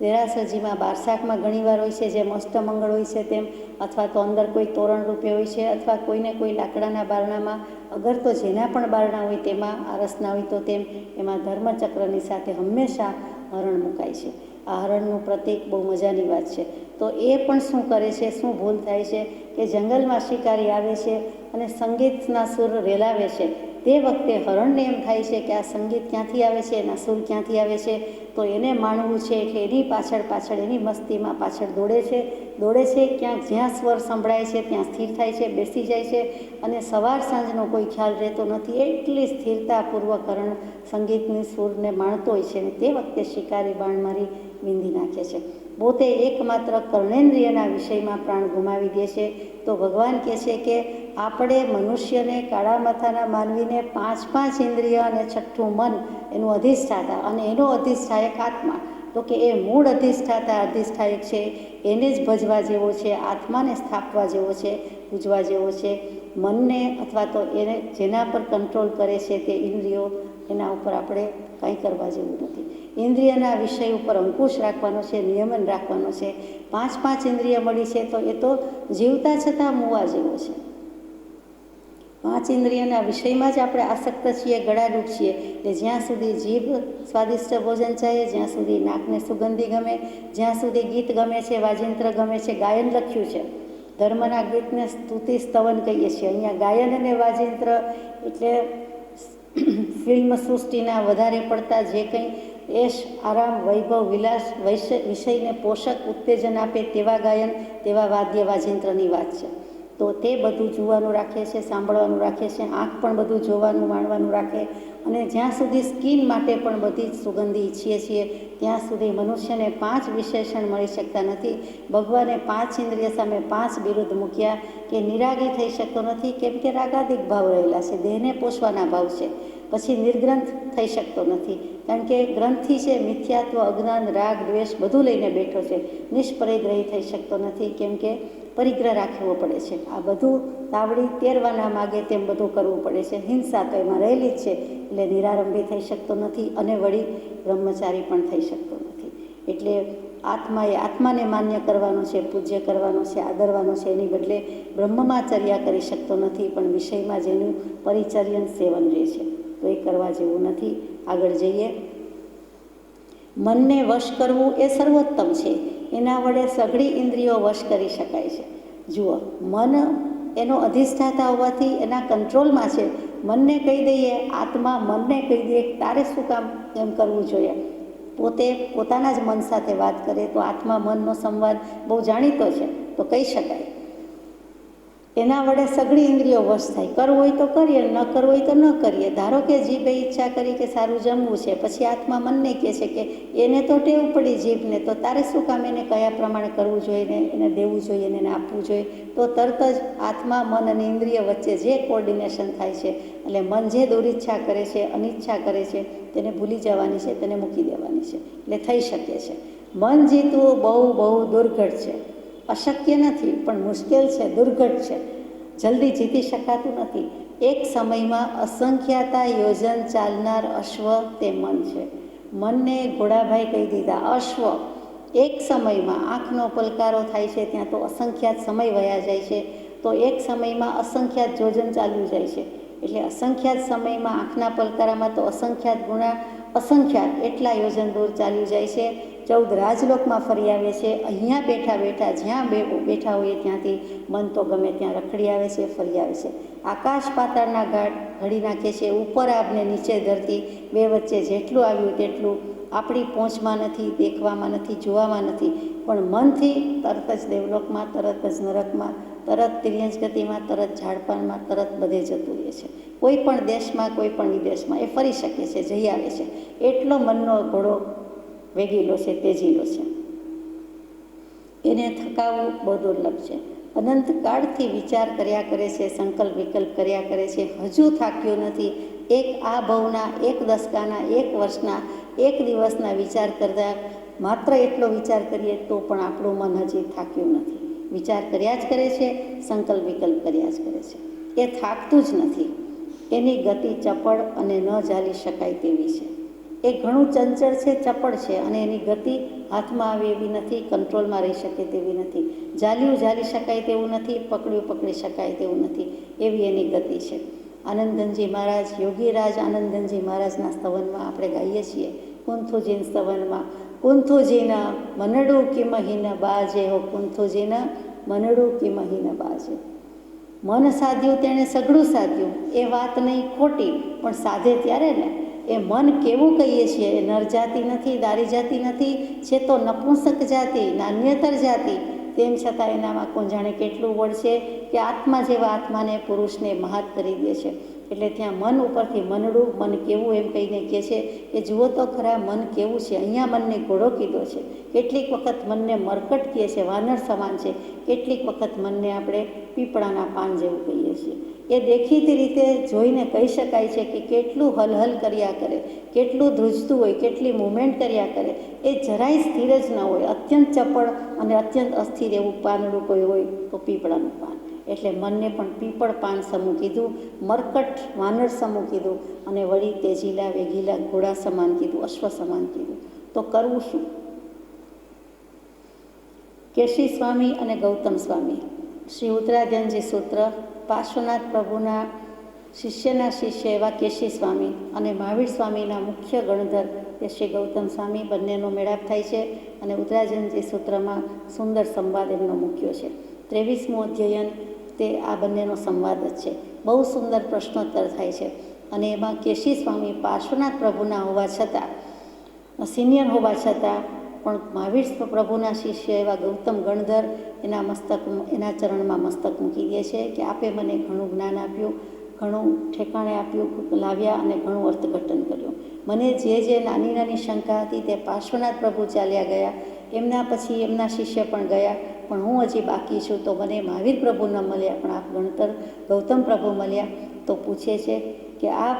દેરાસરજીમાં બારસાકમાં ઘણીવાર હોય છે, જેમ અષ્ટમંગળ હોય છે તેમ, અથવા તો અંદર કોઈ તોરણ રૂપે હોય છે, અથવા કોઈને કોઈ લાકડાના બારણામાં, અગર તો જેના પણ બારણા હોય તેમાં આરસના હોય તો તેમ, એમાં ધર્મચક્રની સાથે હંમેશા હરણ મુકાય છે. આ હરણનું પ્રતીક બહુ મજાની વાત છે. તો એ પણ શું કરે છે, શું ભૂલ થાય છે કે જંગલમાં શિકારી આવે છે અને સંગીતના સૂર રેલાવે છે. તે વખતે હરણને એમ થાય છે કે આ સંગીત ક્યાંથી આવે છે, એના સૂર ક્યાંથી આવે છે, તો એને માણવું છે. એટલે એની પાછળ એની મસ્તીમાં પાછળ દોડે છે. ક્યાંક જ્યાં સ્વર સંભળાય છે ત્યાં સ્થિર થાય છે, બેસી જાય છે અને સવાર સાંજનો કોઈ ખ્યાલ રહેતો નથી. એટલી સ્થિરતાપૂર્વક હરણ સંગીતની સૂરને માણતો હોય છે અને તે વખતે શિકારી બાણ મારી વીંધી નાખે છે. પોતે એકમાત્ર કર્ણેન્દ્રિયના વિષયમાં પ્રાણ ગુમાવી દે છે. તો ભગવાન કહે છે કે આપણે મનુષ્યને, કાળા માથાના માનવીને 5 ઇન્દ્રિય અને છઠ્ઠું મન એનું અધિષ્ઠાતા, અને એનો અધિષ્ઠાયક આત્મા, તો કે એ મૂળ અધિષ્ઠાતા અધિષ્ઠાયક છે એને જ ભજવા જેવો છે, આત્માને સ્થાપવા જેવો છે, પૂજવા જેવો છે. મનને અથવા તો એને જેના પર કંટ્રોલ કરે છે તે ઇન્દ્રિયો, એના ઉપર આપણે કંઈ કરવા જેવું નથી. ઇન્દ્રિયના વિષય ઉપર અંકુશ રાખવાનો છે, નિયમન રાખવાનો છે. 5 ઇન્દ્રિય મળી છે તો એ તો જીવતા છતાં મૂવા જેવો છે. 5 ઇન્દ્રિયના વિષયમાં જ આપણે આસક્ત છીએ, ગળાડૂબ છીએ. એટલે જ્યાં સુધી જીભ સ્વાદિષ્ટ ભોજન ચાહે, જ્યાં સુધી નાકને સુગંધી ગમે, જ્યાં સુધી ગીત ગમે છે, વાજિંત્ર ગમે છે, ગાયન લખ્યું છે. ધર્મના ગીતને સ્તુતિ સ્તવન કહીએ છીએ. અહીંયા ગાયન અને વાજિંત્ર એટલે ફિલ્મ સૃષ્ટિના વધારે પડતા જે કંઈ એશ, આરામ, વૈભવ, વિલાસ, વિષયને પોષક ઉત્તેજન આપે તેવા ગાયન, તેવા વાદ્ય વાજિંત્રની વાત છે. તો તે બધું જોવાનું રાખે છે, સાંભળવાનું રાખે છે. આંખ પણ બધું જોવાનું માણવાનું રાખે. અને જ્યાં સુધી સ્કિન માટે પણ બધી જ સુગંધી ઈચ્છીએ છીએ ત્યાં સુધી મનુષ્યને 5 વિશેષણ મળી શકતા નથી. ભગવાને 5 ઇન્દ્રિય સામે 5 બિરુદ મૂક્યા કે નિરાગી થઈ શકતો નથી, કેમ કે રાગાદિક ભાવ રહેલા છે, દેહને પોષવાના ભાવ છે. પછી નિર્ગ્રંથ થઈ શકતો નથી, કારણ કે ગ્રંથિ છે, મિથ્યાત્વ, અજ્ઞાન, રાગ, દ્વેષ બધું લઈને બેઠો છે. નિષ્પરિગ્રહી થઈ શકતો નથી, કેમ કે પરિગ્રહ રાખવો પડે છે. આ બધું તાવડી તેરવાના માગે તેમ બધું કરવું પડે છે. હિંસા તો એમાં રહેલી જ છે, એટલે નિરારંભી થઈ શકતો નથી અને વળી બ્રહ્મચારી પણ થઈ શકતો નથી. એટલે આત્માને માન્ય કરવાનો છે, પૂજ્ય કરવાનો છે, આદરવાનો છે. એની બદલે બ્રહ્મમાં ચર્યા કરી શકતો નથી, પણ વિષયમાં જેનું પરિચર્યન સેવન રહે છે તો એ કરવા જેવું નથી. આગળ જઈએ. મનને વશ કરવું એ સર્વોત્તમ છે. એના વડે સઘળી ઇન્દ્રિયો વશ કરી શકાય છે. જુઓ, મન એનો અધિષ્ઠાતા હોવાથી એના કંટ્રોલમાં છે. મનને કહી દઈએ, આત્મા મનને કહી દઈએ તારે શું કામ એમ કરવું જોઈએ, પોતે પોતાના જ મન સાથે વાત કરે તો આત્મા મનનો સંવાદ બહુ જાણીતો છે, તો કહી શકાય. એના વડે સઘળી ઇન્દ્રિયો વશ થાય. કરવું હોય તો કરીએ, ન કરવું હોય તો ન કરીએ. ધારો કે જીભે ઈચ્છા કરી કે સારું જમવું છે, પછી આત્મા મનને કહે છે કે એને તો ટેવ પડી જીભને, તો તારે શું કામ એને કયા પ્રમાણે કરવું જોઈએ ને એને દેવું જોઈએ ને એને આપવું જોઈએ. તો તરત જ આત્મા મન અને ઇન્દ્રિય વચ્ચે જે કોર્ડિનેશન થાય છે, એટલે મન જે દુરિચ્છા કરે છે, અનિચ્છા કરે છે, તેને ભૂલી જવાની છે, તેને મૂકી દેવાની છે. એટલે થઈ શકે છે. મન જીતવું બહુ બહુ દુર્ઘટ છે. અશક્ય નથી, પણ મુશ્કેલ છે, દુર્ઘટ છે. જલ્દી જીતી શકાતું નથી. એક સમયમાં અસંખ્યાતા યોજન ચાલનાર અશ્વ તે મન છે. મનને ઘોડાભાઈ કહી દીધા અશ્વ. એક સમયમાં આંખનો પલકારો થાય છે ત્યાં તો અસંખ્યાત સમય વયા જાય છે, તો એક સમયમાં અસંખ્યાત યોજન ચાલ્યું જાય છે. એટલે અસંખ્યાત સમયમાં આંખના પલકારામાં તો અસંખ્યાત ગુણા અસંખ્યાત એટલા યોજન દૂર ચાલ્યું જાય છે. 14 રાજલોકમાં ફરી આવે છે. અહીંયા બેઠા બેઠા જ્યાં બેઠા હોઈએ ત્યાંથી મન તો ગમે ત્યાં રખડી આવે છે, ફરી આવે છે. આકાશ પાતાળના ઘાટ ઘડી નાખે છે. ઉપર આબને નીચે ધરતી, બે વચ્ચે જેટલું આવ્યું તેટલું આપણી પહોંચમાં નથી, દેખવામાં નથી, જોવામાં નથી, પણ મનથી તરત જ દેવલોકમાં, તરત જ નરકમાં, તરત તિર્યંશ ગતિમાં, તરત ઝાડપાનમાં, તરત બધે જતું રહે છે. કોઈ પણ દેશમાં, કોઈ પણ વિદેશમાં એ ફરી શકે છે, જઈ આવે છે. એટલો મનનો ઘોડો વેગીલો છે, તેજીલો છે. એને થકાવવું બહુ દુર્લભ છે. અનંતકાળથી વિચાર કર્યા કરે છે, સંકલ્પ વિકલ્પ કર્યા કરે છે, હજુ થાક્યો નથી. એક આ ભવના, એક દશકાના, એક વર્ષના, એક દિવસના વિચાર કરતા માત્ર એટલો વિચાર કરીએ તો પણ આપણું મન હજી થાક્યું નથી. વિચાર કર્યા જ કરે છે, સંકલ્પ વિકલ્પ કર્યા જ કરે છે. એ થાકતું જ નથી. એની ગતિ ચપળ અને ન ઝાલી શકાય તેવી છે. એ ઘણું ચંચળ છે, ચપળ છે, અને એની ગતિ હાથમાં આવે એવી નથી, કંટ્રોલમાં રહી શકે તેવી નથી, ઝાલી શકાય તેવું નથી, પકડી શકાય તેવું નથી, એવી એની ગતિ છે. આનંદધનજી મહારાજ, યોગીરાજ આનંદધનજી મહારાજના સ્તવનમાં આપણે ગાઈએ છીએ, કુંથુજીન સ્તવનમાં, કુંથુજીના મનડું કિમહીન બાજે હો, કુંથુજીના મનડું કિમહીન બાજે. મન સાધ્યું તેણે સઘળું સાધ્યું, એ વાત નહીં ખોટી, પણ સાધે ત્યારે ને. એ મન કેવું કહીએ છીએ, એ નર જાતિ નથી, દારી જાતિ નથી, છે તો નપુંસક જાતિ, નાન્યતર જાતિ. તેમ છતાં એનામાં કોણ જાણે કેટલું બળ છે કે આત્મા જેવા આત્માને, પુરુષને મહાત કરી દે છે. એટલે ત્યાં મન ઉપરથી મનડું, મન કેવું એમ કહીને કહે છે કે જુઓ તો ખરા મન કેવું છે. અહીંયા મનને ઘોડો કીધો છે. કેટલીક વખત મનને મરકટ કહે છે, વાનર સમાન છે. કેટલીક વખત મનને આપણે પીપળાના પાન જેવું કહીએ છીએ. એ દેખીતી રીતે જોઈને કહી શકાય છે કે કેટલું હલહલ કર્યા કરે, કેટલું ધ્રુજતું હોય, કેટલી મૂવમેન્ટ કર્યા કરે. એ જરાય સ્થિર જ ન હોય. અત્યંત ચપળ અને અત્યંત અસ્થિર એવું પાનડું કોઈ હોય તો પીપળાનું પાન. એટલે મનને પણ પીપળ પાન સમૂહ કીધું, મરકટ વાનર સમૂહ કીધું, અને વળી તેજીલા વેગીલા ઘોડા સમાન કીધું, અશ્વ સમાન કીધું. તો કરવું શું? કેશી સ્વામી અને ગૌતમ સ્વામી, શ્રી ઉત્તરાધ્યનજી સૂત્ર, પાર્શ્વનાથ પ્રભુના શિષ્યના શિષ્ય એવા કેશી સ્વામી અને મહાવીર સ્વામીના મુખ્ય ગણધર તે શ્રી ગૌતમ સ્વામી, બંનેનો મેળાપ થાય છે. અને ઉત્તરાધ્યનજી સૂત્રમાં સુંદર સંવાદ એમનો મૂક્યો છે. 23મું અધ્યયન તે આ બંનેનો સંવાદ જ છે. બહુ સુંદર પ્રશ્નોત્તર થાય છે. અને એમાં કેશી સ્વામી પાર્શ્વનાથ પ્રભુના હોવા છતાં, સિનિયર હોવા છતાં પણ મહાવીર પ્રભુના શિષ્ય એવા ગૌતમ ગણધર એના ચરણમાં મસ્તક મૂકી દે છે કે આપે મને ઘણું જ્ઞાન આપ્યું, ઘણું ઠેકાણે આપ્યું, લાવ્યા અને ઘણું અર્થઘટન કર્યું. મને જે નાની નાની શંકા હતી તે પાર્શ્વનાથ પ્રભુ ચાલ્યા ગયા, એમના પછી એમના શિષ્ય પણ ગયા, પણ હું હજી બાકી છું. તો મને મહાવીર પ્રભુ ન મળ્યા, પણ આપ ગણતર ગૌતમ પ્રભુ મળ્યા. તો પૂછે છે કે આપ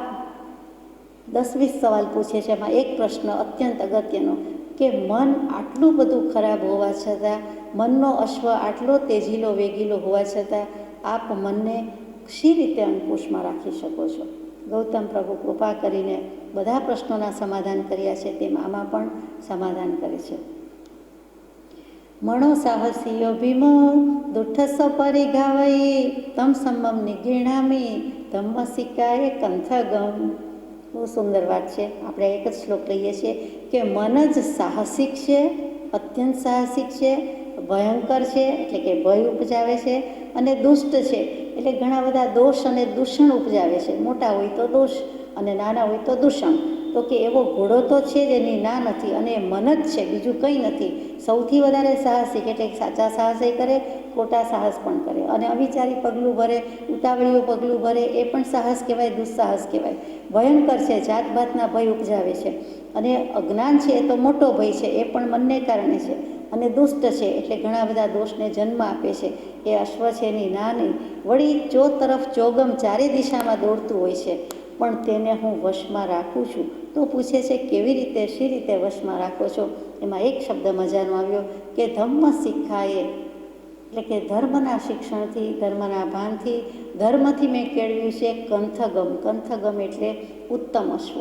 10-20 સવાલ પૂછે છે. એમાં એક પ્રશ્ન અત્યંત અગત્યનો કે મન આટલું બધું ખરાબ હોવા છતાં, મનનો અશ્વ આટલો તેજીલો વેગીલો હોવા છતાં આપ મનને શી રીતે અંકુશમાં રાખી શકો છો? ગૌતમ પ્રભુ કૃપા કરીને બધા પ્રશ્નોના સમાધાન કર્યા છે, તેમ આમાં પણ સમાધાન કરે છે. મણો સાહસીયો ભીમો દુઠ્ઠસ પરિગાવઈ, તમ સમમ નિગીણામી ધમ્મ સિકાય કંથગમ. બહુ સુંદર વાત છે. આપણે એક જ શ્લોક લઈએ છીએ કે મન જ સાહસિક છે, અત્યંત સાહસિક છે, ભયંકર છે એટલે કે ભય ઉપજાવે છે, અને દુષ્ટ છે એટલે ઘણા બધા દોષ અને દૂષણ ઉપજાવે છે. મોટા હોય તો દોષ અને નાના હોય તો દૂષણ. તો કે એવો ઘોડો તો છે જ એની ના નથી, અને મન જ છે, બીજું કંઈ નથી. સૌથી વધારે સાહસિક એટલે સાચા સાહસે કરે, ખોટા સાહસ પણ કરે, અને અવિચારી પગલું ભરે, ઉતાવળિયું પગલું ભરે એ પણ સાહસ કહેવાય, દુસ્સાહસ કહેવાય. ભયંકર છે, જાતભાતના ભય ઉપજાવે છે. અને અજ્ઞાન છે એ તો મોટો ભય છે, એ પણ મનને કારણે છે. અને દુષ્ટ છે એટલે ઘણા બધા દોષને જન્મ આપે છે. એ અશ્વ છે એની ના નહીં. વળી ચો તરફ ચોગમ ચારે દિશામાં દોડતું હોય છે, પણ તેને હું વશમાં રાખું છું. તો પૂછે છે કેવી રીતે, શી રીતે વશમાં રાખો છો? એમાં એક શબ્દ મજાનો આવ્યો કે ધમ્મ શિખાએ, એટલે કે ધર્મના શિક્ષણથી, ધર્મના ભાનથી, ધર્મથી મેં કેળવ્યું છે કંથગમ. કંથગમ એટલે ઉત્તમ અશ્વ.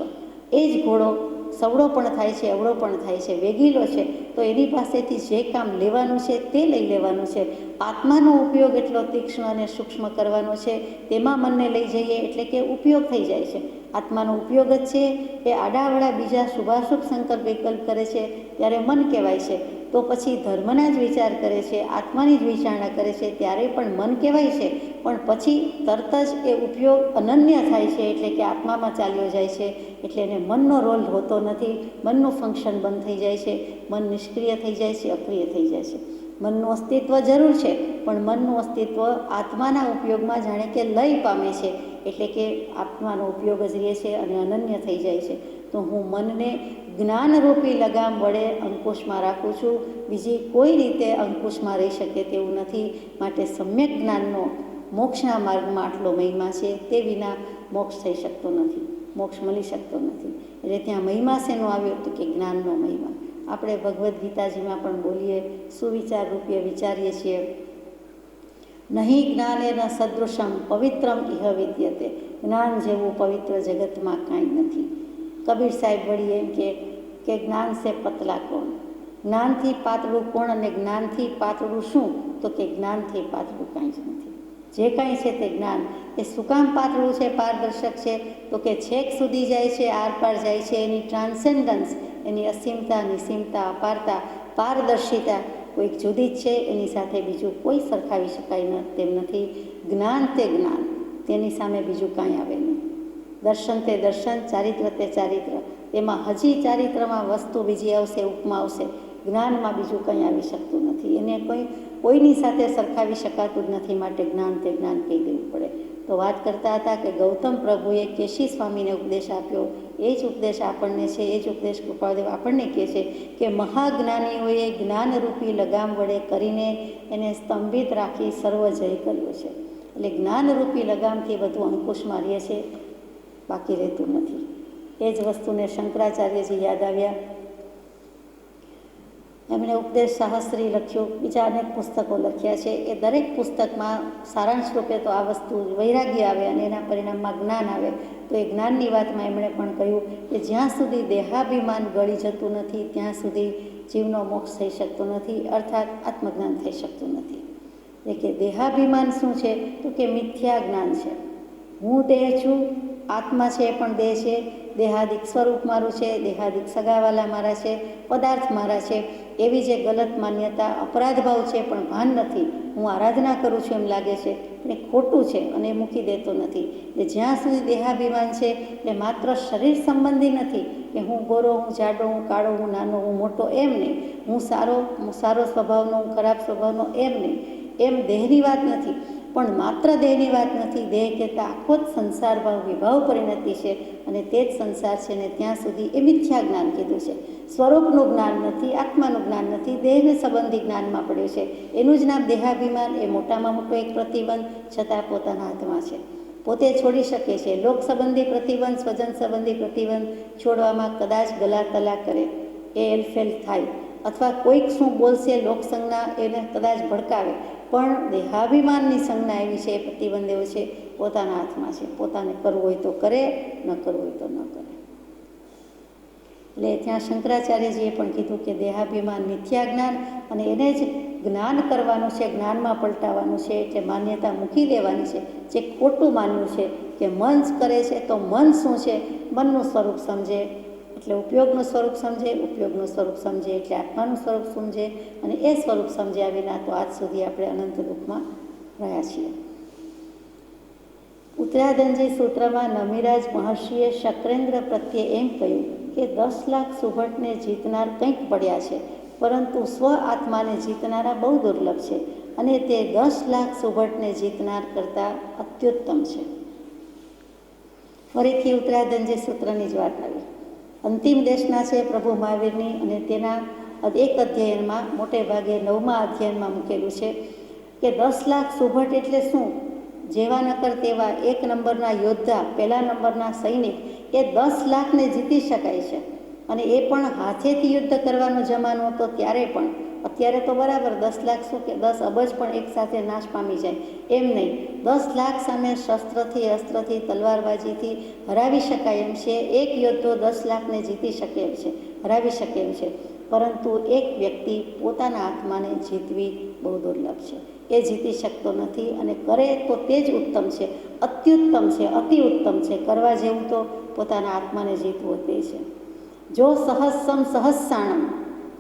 એ જ ઘોડો સવડો પણ થાય છે, અવળો પણ થાય છે, વેગીલો છે, તો એની પાસેથી જે કામ લેવાનું છે તે લઈ લેવાનું છે. આત્માનો ઉપયોગ એટલો તીક્ષ્ણ અને સૂક્ષ્મ કરવાનો છે, તેમાં મનને લઈ જઈએ એટલે કે ઉપયોગ થઈ જાય છે. આત્માનો ઉપયોગ જ છે એ આડાવડા બીજા શુભાશુભ સંકલ્પ વિકલ્પ કરે છે ત્યારે મન કહેવાય છે. તો પછી ધર્મના જ વિચાર કરે છે, આત્માની જ વિચારણા કરે છે ત્યારે પણ મન કહેવાય છે. પણ પછી તરત જ એ ઉપયોગ અનન્ય થાય છે, એટલે કે આત્મામાં ચાલ્યો જાય છે. એટલે એને મનનો રોલ હોતો નથી, મનનું ફંક્શન બંધ થઈ જાય છે, મન નિષ્ક્રિય થઈ જાય છે, અક્રિય થઈ જાય છે. મનનું અસ્તિત્વ જરૂર છે, પણ મનનું અસ્તિત્વ આત્માના ઉપયોગમાં જાણે કે લય પામે છે, એટલે કે આત્માનો ઉપયોગ જ રહે છે અને અનન્ય થઈ જાય છે. તો હું મનને જ્ઞાનરૂપી લગામ વડે અંકુશમાં રાખું છું, બીજી કોઈ રીતે અંકુશમાં રહી શકે તેવું નથી. માટે સમ્યક જ્ઞાનનો મોક્ષના માર્ગમાં આટલો મહિમા છે, તે વિના મોક્ષ થઈ શકતો નથી, મોક્ષ મળી શકતો નથી. એટલે ત્યાં મહિમા શેનો આવ્યો તો કે જ્ઞાનનો મહિમા. આપણે ભગવદ્ ગીતાજીમાં પણ બોલીએ, સુવિચાર રૂપે વિચારીએ છીએ, નહીં જ્ઞાનેન સદૃશમ પવિત્રમ ઇહ વિદ્યતે. જ્ઞાન જેવું પવિત્ર જગતમાં કાંઈ નથી. કબીર સાહેબ વળી એમ કે જ્ઞાન સે પતલા કોણ, જ્ઞાનથી પાતળું કોણ, અને જ્ઞાનથી પાતળું શું? તો કે જ્ઞાનથી પાતળું કાંઈ જ નથી. જે કાંઈ છે તે જ્ઞાન. એ શું કામ પાતળું છે, પારદર્શક છે? તો કે છેક સુધી જાય છે, આર પાર જાય છે. એની ટ્રાન્સેન્ડન્સ, એની અસીમતા, નિસીમતા, અપારતા, પારદર્શિતા કોઈક જુદી જ છે, એની સાથે બીજું કોઈ સરખાવી શકાય તેમ નથી. જ્ઞાન તે જ્ઞાન, તેની સામે બીજું કાંઈ આવે નહીં. દર્શન તે દર્શન, ચારિત્ર તે ચારિત્ર. તેમાં હજી ચારિત્રમાં વસ્તુ બીજી આવશે, ઉપમા આવશે. જ્ઞાનમાં બીજું કંઈ આવી શકતું નથી. એને કોઈની સાથે સરખાવી શકાતું જ નથી. માટે જ્ઞાન તે જ્ઞાન કહી દેવું પડે. તો વાત કરતા હતા કે ગૌતમ પ્રભુએ કેશી સ્વામીને ઉપદેશ આપ્યો, એ જ ઉપદેશ આપણને છે. એ જ ઉપદેશ કૃપાદેવ આપણને કહે છે કે મહાજ્ઞાનીઓએ જ્ઞાનરૂપી લગામ વડે કરીને એને સ્તંભિત રાખી સર્વ જય કર્યો છે. એટલે જ્ઞાનરૂપી લગામથી બધું અંકુશમાં રહે છે, બાકી રહેતું નથી. એ જ વસ્તુને શંકરાચાર્યજી યાદ આવ્યા. એમણે ઉપદેશ શાસ્ત્રી લખ્યું, બીજા અનેક પુસ્તકો લખ્યા છે. એ દરેક પુસ્તકમાં સારાંશ રૂપે તો આ વસ્તુ વૈરાગ્ય આવે અને એના પરિણામમાં જ્ઞાન આવે. તો એ જ્ઞાનની વાતમાં એમણે પણ કહ્યું કે જ્યાં સુધી દેહાભિમાન ગળી જતું નથી ત્યાં સુધી જીવનો મોક્ષ થઈ શકતો નથી, અર્થાત આત્મજ્ઞાન થઈ શકતું નથી. એટલે કે દેહાભિમાન શું છે? તો કે મિથ્યા જ્ઞાન છે. હું દેહ છું, આત્મા છે એ પણ દેહ છે, દેહાદિક સ્વરૂપ મારું છે, દેહાદિક સગાવાલા મારા છે, પદાર્થ મારા છે, એવી જે ગલત માન્યતા, અપરાધ ભાવ છે, પણ ભાન નથી. હું આરાધના કરું છું એમ લાગે છે, પણ એ ખોટું છે અને એ મૂકી દેતો નથી. એટલે જ્યાં સુધી દેહાભિમાન છે એટલે માત્ર શરીર સંબંધી નથી કે હું ગોરો, હું જાડો, હું કાળો, હું નાનો, હું મોટો, એમ નહીં. હું સારો સ્વભાવનો, હું ખરાબ સ્વભાવનો, એમ નહીં. એમ દેહની વાત નથી. પણ માત્ર દેહની વાત નથી. દેહ કહેતા આખો જ સંસાર ભાવ વિભાવ પરિણતિ છે, અને તે જ સંસાર છે. ને ત્યાં સુધી એ મિથ્યા જ્ઞાન કીધું છે. સ્વરૂપનું જ્ઞાન નથી, આત્માનું જ્ઞાન નથી, દેહને સંબંધી જ્ઞાનમાં પડ્યું છે. એનું જ નામ દેહાભિમાન. એ મોટામાં મોટો એક પ્રતિબંધ, છતાં પોતાના હાથમાં છે, પોતે છોડી શકે છે. લોક સંબંધી પ્રતિબંધ, સ્વજન સંબંધી પ્રતિબંધ છોડવામાં કદાચ ગલા તલા કરે, એ એલફેલ થાય, અથવા કોઈક શું બોલશે લોકસંજ્ઞા એને કદાચ ભડકાવે, પણ દેહાભિમાનની સંજ્ઞા એવી છે, પ્રતિબંધ એવો છે, પોતાના હાથમાં છે. પોતાને કરવું હોય તો કરે, ન કરવું હોય તો ન કરે. એટલે ત્યાં શંકરાચાર્યજીએ પણ કીધું કે દેહાભિમાન મિથ્યા જ્ઞાન, અને એને જ જ્ઞાન કરવાનું છે, જ્ઞાનમાં પલટાવવાનું છે. એટલે માન્યતા મૂકી દેવાની છે. જે ખોટું માનવું છે કે મન કરે છે, તો મન શું છે? મનનું સ્વરૂપ સમજે એટલે ઉપયોગનું સ્વરૂપ સમજે, ઉપયોગનું સ્વરૂપ સમજે એટલે આત્માનું સ્વરૂપ સમજે, અને એ સ્વરૂપ સમજ્યા વિના તો આજ સુધી આપણે અનંત દુઃખમાં રહ્યા છીએ. ઉત્તરાધનજી સૂત્રમાં નમિરાજ મહર્ષિએ શક્રેન્દ્ર પ્રત્યે એમ કહ્યું કે 10 લાખ સુભટને જીતનાર કંઈક પડ્યા છે, પરંતુ સ્વ આત્માને જીતનારા બહુ દુર્લભ છે અને તે 10 લાખ સુભટને જીતનાર કરતાં અત્યુત્તમ છે. ફરીથી ઉત્તરાધનજી સૂત્રની જ વાત આવી. અંતિમ દેશના છે પ્રભુ મહાવીરની, અને તેના એક અધ્યયનમાં, મોટે ભાગે 9મા અધ્યયનમાં મૂકેલું છે કે 10 લાખ સુભટ એટલે શું? જેવા નકર તેવા 1 નંબરના યોદ્ધા, પહેલા નંબરના સૈનિક, એ 10 લાખને જીતી શકાય છે. અને એ પણ હાથેથી યુદ્ધ કરવાનો જમાનો હતો ત્યારે પણ. અત્યારે તો બરાબર 10 લાખ શું કે 10 અબજ પણ એકસાથે નાશ પામી જાય, એમ નહીં. 10 લાખ સામે શસ્ત્રથી, અસ્ત્રથી, તલવારબાજીથી હરાવી શકાય એમ છે. એક યોદ્ધો 10 લાખને જીતી શકે એમ છે, હરાવી શકે એમ છે. પરંતુ એક વ્યક્તિ પોતાના આત્માને જીતવી બહુ દુર્લભ છે. એ જીતી શકતો નથી, અને કરે તો તે જ ઉત્તમ છે, અત્યુત્તમ છે, અતિ ઉત્તમ છે. કરવા જેવું તો પોતાના આત્માને જીતવો તે છે. જો સહસ્સમ સહસ્સાણમ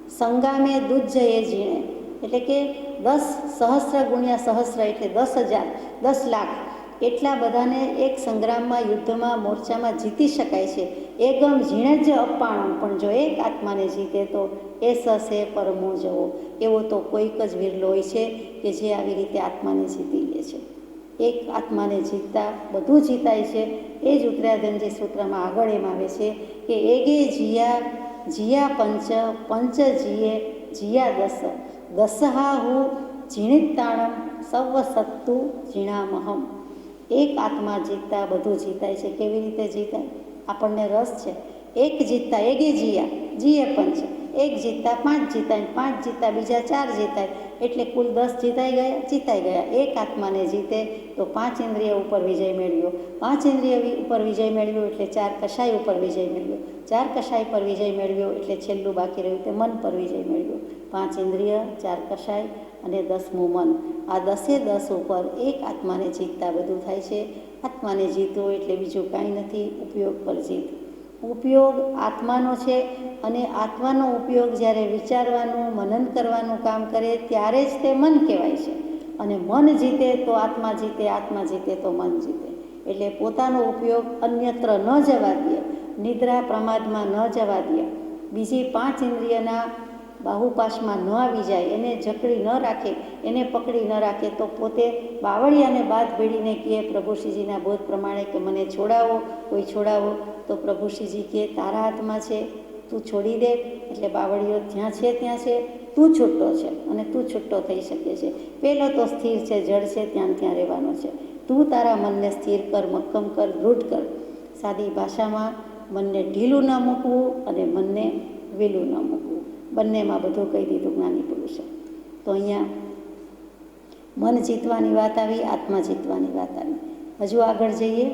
સંગામે દુજ્જયે જીણે, એટલે કે 10 સહસ્ર ગુણ્યા સહસ્ર એટલે 10,000, 10 લાખ એટલા બધાને એક સંગ્રામમાં, યુદ્ધમાં, મોરચામાં જીતી શકાય છે. એ ગમ ઝીણે જ અપાણમ, પણ જો એક આત્માને જીતે તો એ સસે પરમો જવો. એવો તો કોઈક જ વિરલો હોય છે કે જે આવી રીતે આત્માને જીતી લે છે. એક આત્માને જીતતા બધું જીતાય છે. એ જ ઉત્તરાધનજી સૂત્રમાં આગળ એમ આવે છે કે એગે જીયા જીયા પંચ, પંચ જીએ જીયા દસ, દસહા હું ઝીણિતાણમ સર્વ સત્તુ ઝીણામહમ. એક આત્મા જીતતા બધું જીતાય છે. કેવી રીતે જીતાય? આપણને રસ છે. એક જીતતા એગે જીયા, જીએ પંચ, એક જીતતા 5 જીતાય, 5 જીતતા બીજા 4 જીતાય, એટલે કુલ 10 જીતાઈ ગયા. એક આત્માને જીતે તો 5 ઇન્દ્રિય ઉપર વિજય મેળવ્યો, 5 ઇન્દ્રિય ઉપર વિજય મેળવ્યો એટલે 4 કશાય ઉપર વિજય મેળવ્યો, 4 કશાય પર વિજય મેળવ્યો એટલે છેલ્લું બાકી રહ્યું તે મન પર વિજય મેળવ્યો. 5 ઇન્દ્રિય, 4 કશાય અને 10મું મન. આ 10 ઉપર એક આત્માને જીતતા બધું થાય છે. આત્માને જીતવો એટલે બીજું કાંઈ નથી, ઉપયોગ પર જીત. ઉપયોગ આત્માનો છે, અને આત્માનો ઉપયોગ જ્યારે વિચારવાનું, મનન કરવાનું કામ કરે ત્યારે જ તે મન કહેવાય છે. અને મન જીતે તો આત્મા જીતે, આત્મા જીતે તો મન જીતે. એટલે પોતાનો ઉપયોગ અન્યત્ર ન જવા દે, નિદ્રા પ્રમાદમાં ન જવા દે, બીજી 5 ઇન્દ્રિયના બાહુપાશમાં ન આવી જાય, એને જકડી ન રાખે, એને પકડી ન રાખે, તો પોતે બાવળિયાને બાદ ભેળીને કહે પ્રભુશ્રીજીના બોધ પ્રમાણે કે મને છોડાવો, કોઈ છોડાવો, તો પ્રભુશ્રીજી કહે તારા હાથમાં છે, તું છોડી દે. એટલે બાવળીઓ જ્યાં છે ત્યાં છે, તું છૂટો છે અને તું છૂટો થઈ શકે છે. પહેલો તો સ્થિર છે, જળ છે, ત્યાં ત્યાં રહેવાનો છે. તું તારા મનને સ્થિર કર, મક્કમ કર, દૃઢ કર. સાદી ભાષામાં મનને ઢીલું ન મૂકવું અને મનને વેલું ન મૂકવું, બંનેમાં બધું કહી દીધું જ્ઞાની પુરુષે. તો અહીંયા મન જીતવાની વાત આવી, આત્મા જીતવાની વાત આવી. હજુ આગળ જઈએ.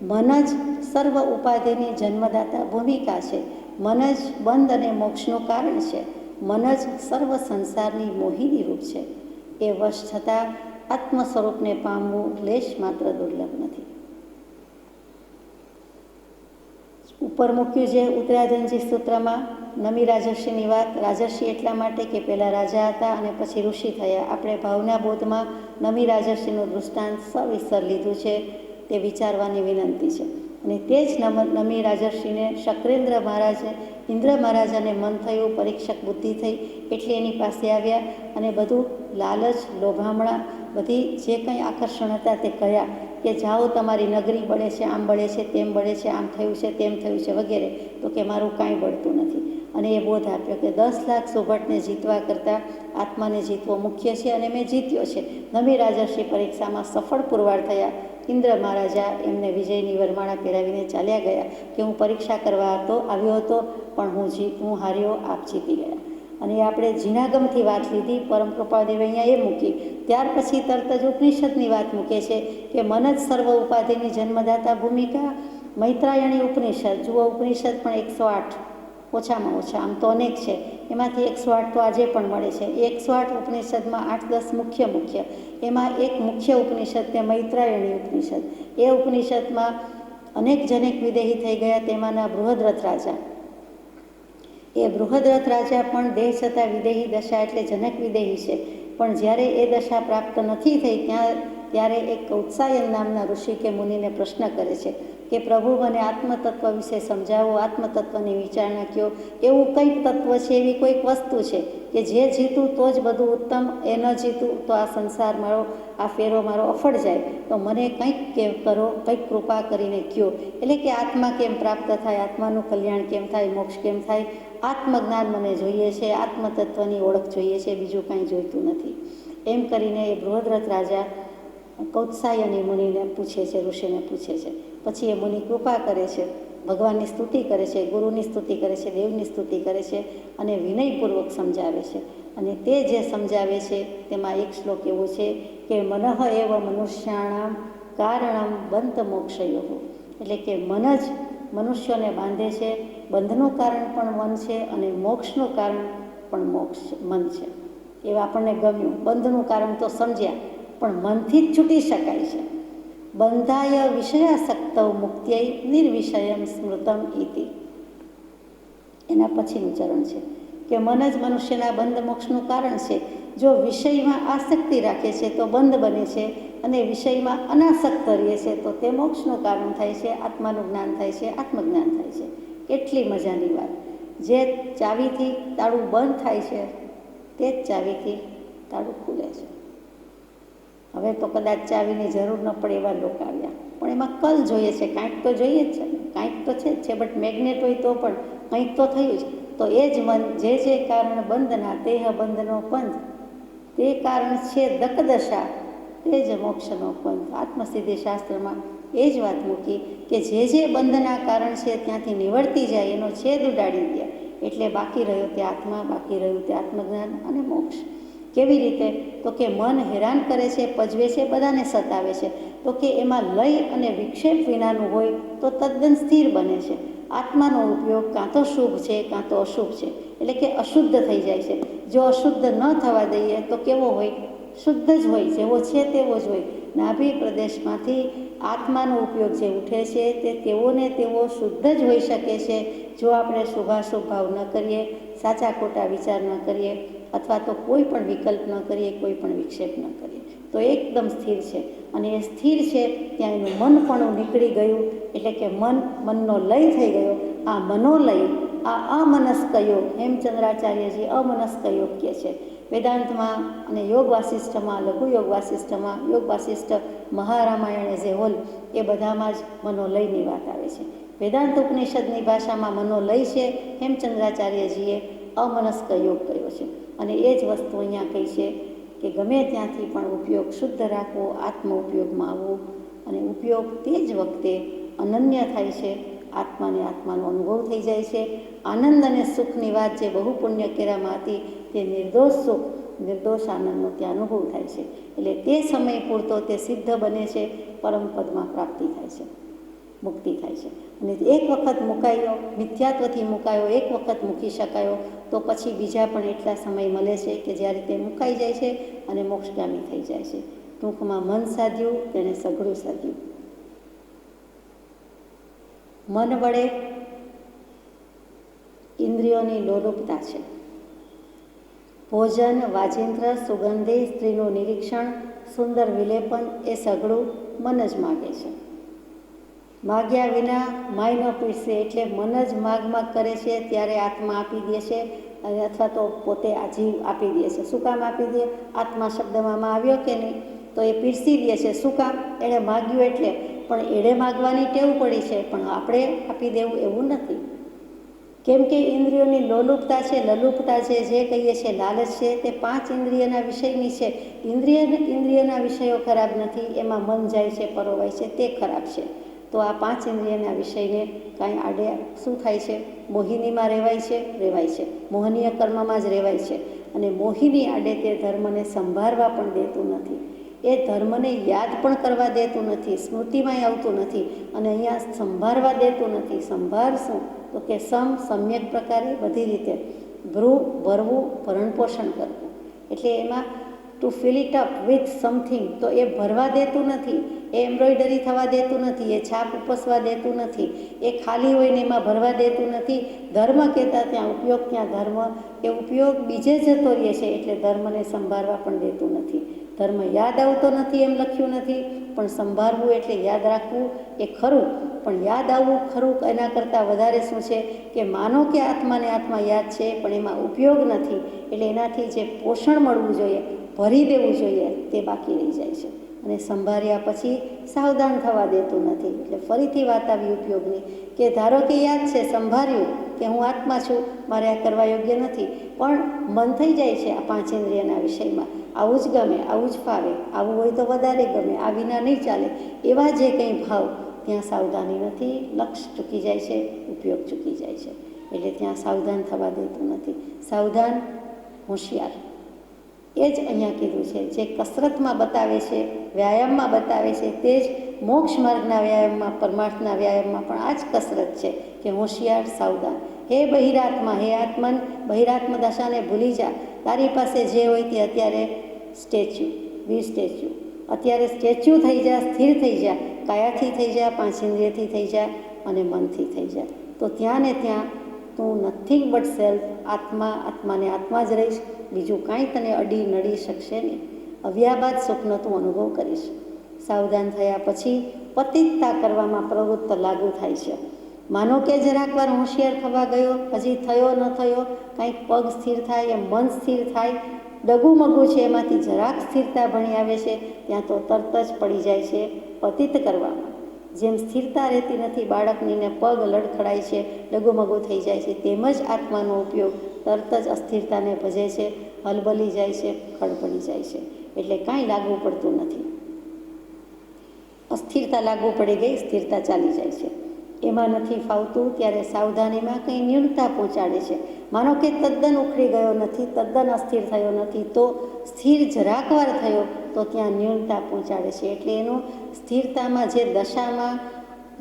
મન જ સર્વ ઉપાધિની જન્મદાતા ભૂમિકા છે. મન જ બંધ અને મોક્ષનું કારણ છે. મન જ સર્વ સંસારની મોહિની રૂપ છે. એ વશ છતાં આત્મ સ્વરૂપને પામવું લેશ માત્ર દુર્લભ નથી. ઉપર મૂક્યું છે ઉત્તરાધનજી સૂત્રમાં નમી રાજર્ષિની વાત. રાજર્ષિ એટલા માટે કે પહેલાં રાજા હતા અને પછી ઋષિ થયા. આપણે ભાવના બોધમાં નમી રાજર્ષિનું દૃષ્ટાંત સવિસ્તર લીધું છે, તે વિચારવાની વિનંતી છે. અને તે જ નમી રાજર્ષિને શક્રેન્દ્ર મહારાજે, ઇન્દ્ર મહારાજાને મન થયું, પરીક્ષક બુદ્ધિ થઈ, એટલે એની પાસે આવ્યા અને બધું લાલચ, લોભામણા, બધી જે કંઈ આકર્ષણ હતા તે કહ્યા કે જાઓ તમારી નગરી બળે છે, આમ બળે છે, તેમ બળે છે, આમ થયું છે, તેમ થયું છે વગેરે. તો કે મારું કાંઈ બળતું નથી. અને એ બોધ આપ્યો કે 10 લાખ સુભટને જીતવા કરતાં આત્માને જીતવો મુખ્ય છે, અને મેં જીત્યો છે. નમી રાજર્ષિ પરીક્ષામાં સફળ પુરવાર થયા. ઇન્દ્ર મહારાજા એમને વિજયની વરમાળા પહેરાવીને ચાલ્યા ગયા કે હું પરીક્ષા કરવા આવ્યો હતો, પણ હું હાર્યો, આપ જીતી ગયા. અને આપણે જીનાગમથી વાત લીધી, પરમ કૃપાદેવે અહીંયા એ મૂકી. ત્યાર પછી તરત જ ઉપનિષદની વાત મૂકે છે કે મન જ સર્વ ઉપાધિની જન્મદાતા ભૂમિકા. મૈત્રાયણી ઉપનિષદ જુઓ, ઉપનિષદ પણ 108 ઓછામાં ઓછા, આમ તો અનેક છે, એમાંથી 108 તો આજે પણ મળે છે. 108 ઉપનિષદમાં 8-10 મુખ્ય, એમાં એક મુખ્ય ઉપનિષદ તે મૈત્રાયણી ઉપનિષદ. એ ઉપનિષદમાં અનેક જનેક વિદેહી થઈ ગયા, તેમાંના બૃહદ્રથ રાજા. એ બૃહદ્રથ રાજા પણ દેહ છતાં વિદેહી દશા એટલે જનક વિદેહી છે. પણ જ્યારે એ દશા પ્રાપ્ત નથી થઈ, ત્યાં ત્યારે એક ઉત્સાયન નામના ઋષિ કે મુનિને પ્રશ્ન કરે છે કે પ્રભુ મને આત્મતત્વ વિશે સમજાવો, આત્મતત્વની વિચારણા કયો. એવું કંઈક તત્વ છે, એવી કોઈક વસ્તુ છે કે જે જીતું તો જ બધું ઉત્તમ, એ ન જીતું તો આ સંસાર મારો, આ ફેરો મારો અફળ જાય. તો મને કંઈક કે કરો, કંઈક કૃપા કરીને કયો. એટલે કે આત્મા કેમ પ્રાપ્ત થાય, આત્માનું કલ્યાણ કેમ થાય, મોક્ષ કેમ થાય, આત્મજ્ઞાન મને જોઈએ છે, આત્મતત્વની ઓળખ જોઈએ છે, બીજું કાંઈ જોઈતું નથી. એમ કરીને એ બૃહદ્રથ રાજા કૌત્સાયની મુનિને પૂછે છે, ઋષિને પૂછે છે. પછી એ મુનિ કૃપા કરે છે, ભગવાનની સ્તુતિ કરે છે, ગુરુની સ્તુતિ કરે છે, દેવની સ્તુતિ કરે છે અને વિનયપૂર્વક સમજાવે છે. અને તે જે સમજાવે છે તેમાં એક શ્લોક એવો છે કે મનઃ એવ મનુષ્યાણામ કારણમ બંધ મોક્ષયો. એટલે કે મન જ મનુષ્યોને બાંધે છે, બંધનું કારણ પણ મન છે અને મોક્ષનું કારણ પણ મન છે. એવું આપણને ગમ્યું. બંધનું કારણ તો સમજ્યા, પણ મનથી જ છૂટી શકાય છે. બંધાય વિષયાસક્તૌ મુક્ત્યૈ નિર્વિષયમ સ્મૃતમ ઇતિ. એના પછીનું ચરણ છે કે મન જ મનુષ્યના બંધ મોક્ષનું કારણ છે. જો વિષયમાં આસક્તિ રાખે છે તો બંધ બને છે, અને વિષયમાં અનાસક્ત રહે છે તો તે મોક્ષનું કારણ થાય છે, આત્માનું જ્ઞાન થાય છે, આત્મજ્ઞાન થાય છે. કેટલી મજાની વાત! જે ચાવીથી તાળું બંધ થાય છે તે જ ચાવીથી તાળું ખુલે છે. હવે તો કદાચ ચાવીની જરૂર ન પડે એવા લોકો આવ્યા, પણ એમાં કલ જોઈએ છે, કાંઈક તો જોઈએ જ છે, કાંઈક તો છે જ છે. બટ મેગ્નેટ હોય તો પણ કંઈક તો થયું છે. તો એ જ મન જે કારણ બંધના દેહ બંધનો પંથ, તે કારણ છે દકદશા, તે જ મોક્ષનો પંથ. આત્મસિદ્ધિ શાસ્ત્રમાં એ જ વાત મૂકી કે જે બંધના કારણ છે ત્યાંથી નિવર્તી જાય, એનો છેદ ઉડાડી દે, એટલે બાકી રહ્યો તે આત્મા, બાકી રહ્યું તે આત્મજ્ઞાન અને મોક્ષ. કેવી રીતે? તો કે મન હેરાન કરે છે, પજવે છે, બધાને સતાવે છે. તો કે એમાં લય અને વિક્ષેપ વિનાનું હોય તો તદ્દન સ્થિર બને છે. આત્માનો ઉપયોગ કાં તો શુભ છે કાં તો અશુભ છે, એટલે કે અશુદ્ધ થઈ જાય છે. જો અશુદ્ધ ન થવા દઈએ તો કેવો હોય? શુદ્ધ જ હોય, જેવો છે તેવો જ હોય. નાભી પ્રદેશમાંથી આત્માનો ઉપયોગ જે ઉઠે છે તે તેવોને તેવો શુદ્ધ જ હોઈ શકે છે, જો આપણે શુભાશુભ ભાવ ન કરીએ, સાચા ખોટા વિચાર ન કરીએ, અથવા તો કોઈ પણ વિકલ્પ ન કરીએ, કોઈ પણ વિક્ષેપ ન કરીએ, તો એકદમ સ્થિર છે. અને એ સ્થિર છે ત્યાં એનું મન પણ નીકળી ગયું, એટલે કે મનનો લય થઈ ગયો. આ મનોલય, આ અમનસ્ક યોગ, હેમચંદ્રાચાર્યજી અમનસ્ક યોગ કહે છે વેદાંતમાં અને યોગ વાસિષ્ઠમાં, લઘુ યોગ વાસિષ્ઠમાં, યોગ વાસિષ્ઠ મહારામાયણ એઝ એ હોલ, એ બધામાં જ મનોલયની વાત આવે છે. વેદાંત ઉપનિષદની ભાષામાં મનોલય છે, હેમચંદ્રાચાર્યજીએ અમનસ્ક યોગ કર્યો છે. અને એ જ વસ્તુ અહીંયા કહી છે કે ગમે ત્યાંથી પણ ઉપયોગ શુદ્ધ રાખવો, આત્મ ઉપયોગમાં આવવું, અને ઉપયોગ તે જ વખતે અનન્ય થાય છે. આત્માને આત્માનો અનુભવ થઈ જાય છે. આનંદ અને સુખની વાત જે બહુ પુણ્ય કેરામાં હતી, તે નિર્દોષ સુખ, નિર્દોષ આનંદનો ત્યાં અનુભવ થાય છે. એટલે તે સમય પૂરતો તે સિદ્ધ બને છે, પરમપદમાં પ્રાપ્તિ થાય છે, મુક્તિ થાય છે. અને એક વખત મુકાયો, મિથ્યાત્વથી મુકાયો, એક વખત મૂકી શકાયો, તો પછી બીજા પણ એટલા સમય મળે છે કે જ્યારે તે મુકાઈ જાય છે અને મોક્ષગામી થઈ જાય છે. ટૂંકમાં મન સાધ્યું તેણે સઘળું સાધ્યું. મન વડે ઇન્દ્રિયોની લોલુપતા છે. ભોજન, વાજિંત્ર, સુગંધી, સ્ત્રીનું નિરીક્ષણ, સુંદર વિલેપન, એ સઘળું મન જ માગે છે. માગ્યા વિના માય ન પીરસે, એટલે મન જ માગ કરે છે ત્યારે આત્મા આપી દે છે, અને અથવા તો પોતે આ જીવ આપી દે છે. શું કામ આપી દે? આત્મા શબ્દમાં આવ્યો કે નહીં, તો એ પીરસી દે છે. શું કામ? એણે માગ્યું એટલે. પણ એણે માગવાની ટેવ પડી છે, પણ આપણે આપી દેવું એવું નથી. કેમ કે ઇન્દ્રિયોની લોલુપતા છે, લલુપતા છે, જે કહીએ છીએ લાલચ છે, તે 5 ઇન્દ્રિયના વિષયની છે. ઇન્દ્રિયના વિષયો ખરાબ નથી, એમાં મન જાય છે, પરોવાય છે, તે ખરાબ છે. તો આ 5 ઇન્દ્રિયના વિષયને કાંઈ આડે શું થાય છે? મોહિનીમાં રહેવાય છે, મોહનીય કર્મમાં જ રહેવાય છે. અને મોહિની આડે તે ધર્મને સંભાળવા પણ દેતું નથી, એ ધર્મને યાદ પણ કરવા દેતું નથી, સ્મૃતિમાંય આવતું નથી, અને અહીંયા સંભાળવા દેતું નથી. સંભાળ શું? તો કે સમ્યક પ્રકારે બધી રીતે ભરવું, ભરણપોષણ કરવું. એટલે એમાં to fill it up with something, તો એ ભરવા દેતું નથી, એ એમ્બ્રોઇડરી થવા દેતું નથી, એ છાપ ઉપસવા દેતું નથી, એ ખાલી હોય ને એમાં ભરવા દેતું નથી. ધર્મ કહેતા ત્યાં ઉપયોગ, ત્યાં ધર્મ, એ ઉપયોગ બીજે જતો રહે છે, એટલે ધર્મને સંભાળવા પણ દેતું નથી. ધર્મ યાદ આવતો નથી એમ લખ્યું નથી, પણ સંભાળવું એટલે યાદ રાખવું એ ખરું, પણ યાદ આવવું ખરું એના કરતાં વધારે શું છે કે માનો કે આત્માને આત્મા યાદ છે પણ એમાં ઉપયોગ નથી, એટલે એનાથી જે પોષણ મળવું જોઈએ, ભરી દેવું જોઈએ તે બાકી રહી જાય છે અને સંભાળ્યા પછી સાવધાન થવા દેતું નથી. એટલે ફરીથી વાત આવી ઉપયોગની કે ધારો કે યાદ છે, સંભાળ્યું કે હું આત્મા છું, મારે આ કરવા યોગ્ય નથી, પણ મન થઈ જાય છે આ પાંચ ઇન્દ્રિયના વિષયમાં, આવું જ ગમે, આવું જ ફાવે, આવું હોય તો વધારે ગમે, આ વિના નહીં ચાલે, એવા જે કંઈ ભાવ, ત્યાં સાવધાની નથી, લક્ષ્ય ચૂકી જાય છે, ઉપયોગ ચૂકી જાય છે. એટલે ત્યાં સાવધાન થવા દેતું નથી. સાવધાન, હોશિયાર, એ જ અહીંયા કીધું છે. જે કસરતમાં બતાવે છે, વ્યાયામમાં બતાવે છે, તે જ મોક્ષ માર્ગના વ્યાયામમાં, પરમાર્થના વ્યાયામમાં પણ આ જ કસરત છે કે હોશિયાર, સાવધાન. હે બહિરાત્મા, હે આત્મન, બહિરાત્મ દશાને ભૂલી જા. તારી પાસે જે હોય તે અત્યારે સ્ટેચ્યુ, બી સ્ટેચ્યુ, અત્યારે સ્ટેચ્યુ થઈ જા, સ્થિર થઈ જા, કાયાથી થઈ જા, પાંચ ઇન્દ્રિયથી થઈ જા અને મનથી થઈ જા. તો ત્યાં ને ત્યાં તું નથિંગ બટ સેલ્ફ, આત્મા, આત્માને આત્મા જ રહીશ, બીજું કાંઈ તને અડી નડી શકશે નહીં. અવ્યાબાદ સુખનો તું અનુભવ કરીશ. સાવધાન થયા પછી પતિતતા કરવામાં પ્રવૃત્ત લાગુ થાય છે. માનો કે જરાક વાર હોશિયાર થવા ગયો, હજી થયો ન થયો, કાંઈક પગ સ્થિર થાય, એમ મન સ્થિર થાય, ડગુમગું છે એમાંથી જરાક સ્થિરતા ભણી આવે છે, ત્યાં તો તરત જ પડી જાય છે પતિત કરવામાં. જેમ સ્થિરતા રહેતી નથી બાળકની ને પગ લડખડાય છે, ડગુમગું થઈ જાય છે, તેમ જ આત્માનો ઉપયોગ તરત જ અસ્થિરતાને ભજે છે, હલબલી જાય છે, ખડબડી જાય છે. એટલે કાંઈ લાગવું પડતું નથી. અસ્થિરતા લાગુ પડી ગઈ, સ્થિરતા ચાલી જાય છે. એમાં નથી ફાવતું ત્યારે સાવધાનીમાં કંઈ ન્યૂનતા પહોંચાડે છે. માનો કે તદ્દન ઉખડી ગયો નથી, તદ્દન અસ્થિર થયો નથી, તો સ્થિર જરાક વાર થયો તો ત્યાં ન્યૂનતા પહોંચાડે છે. એટલે એનું સ્થિરતામાં જે દશામાં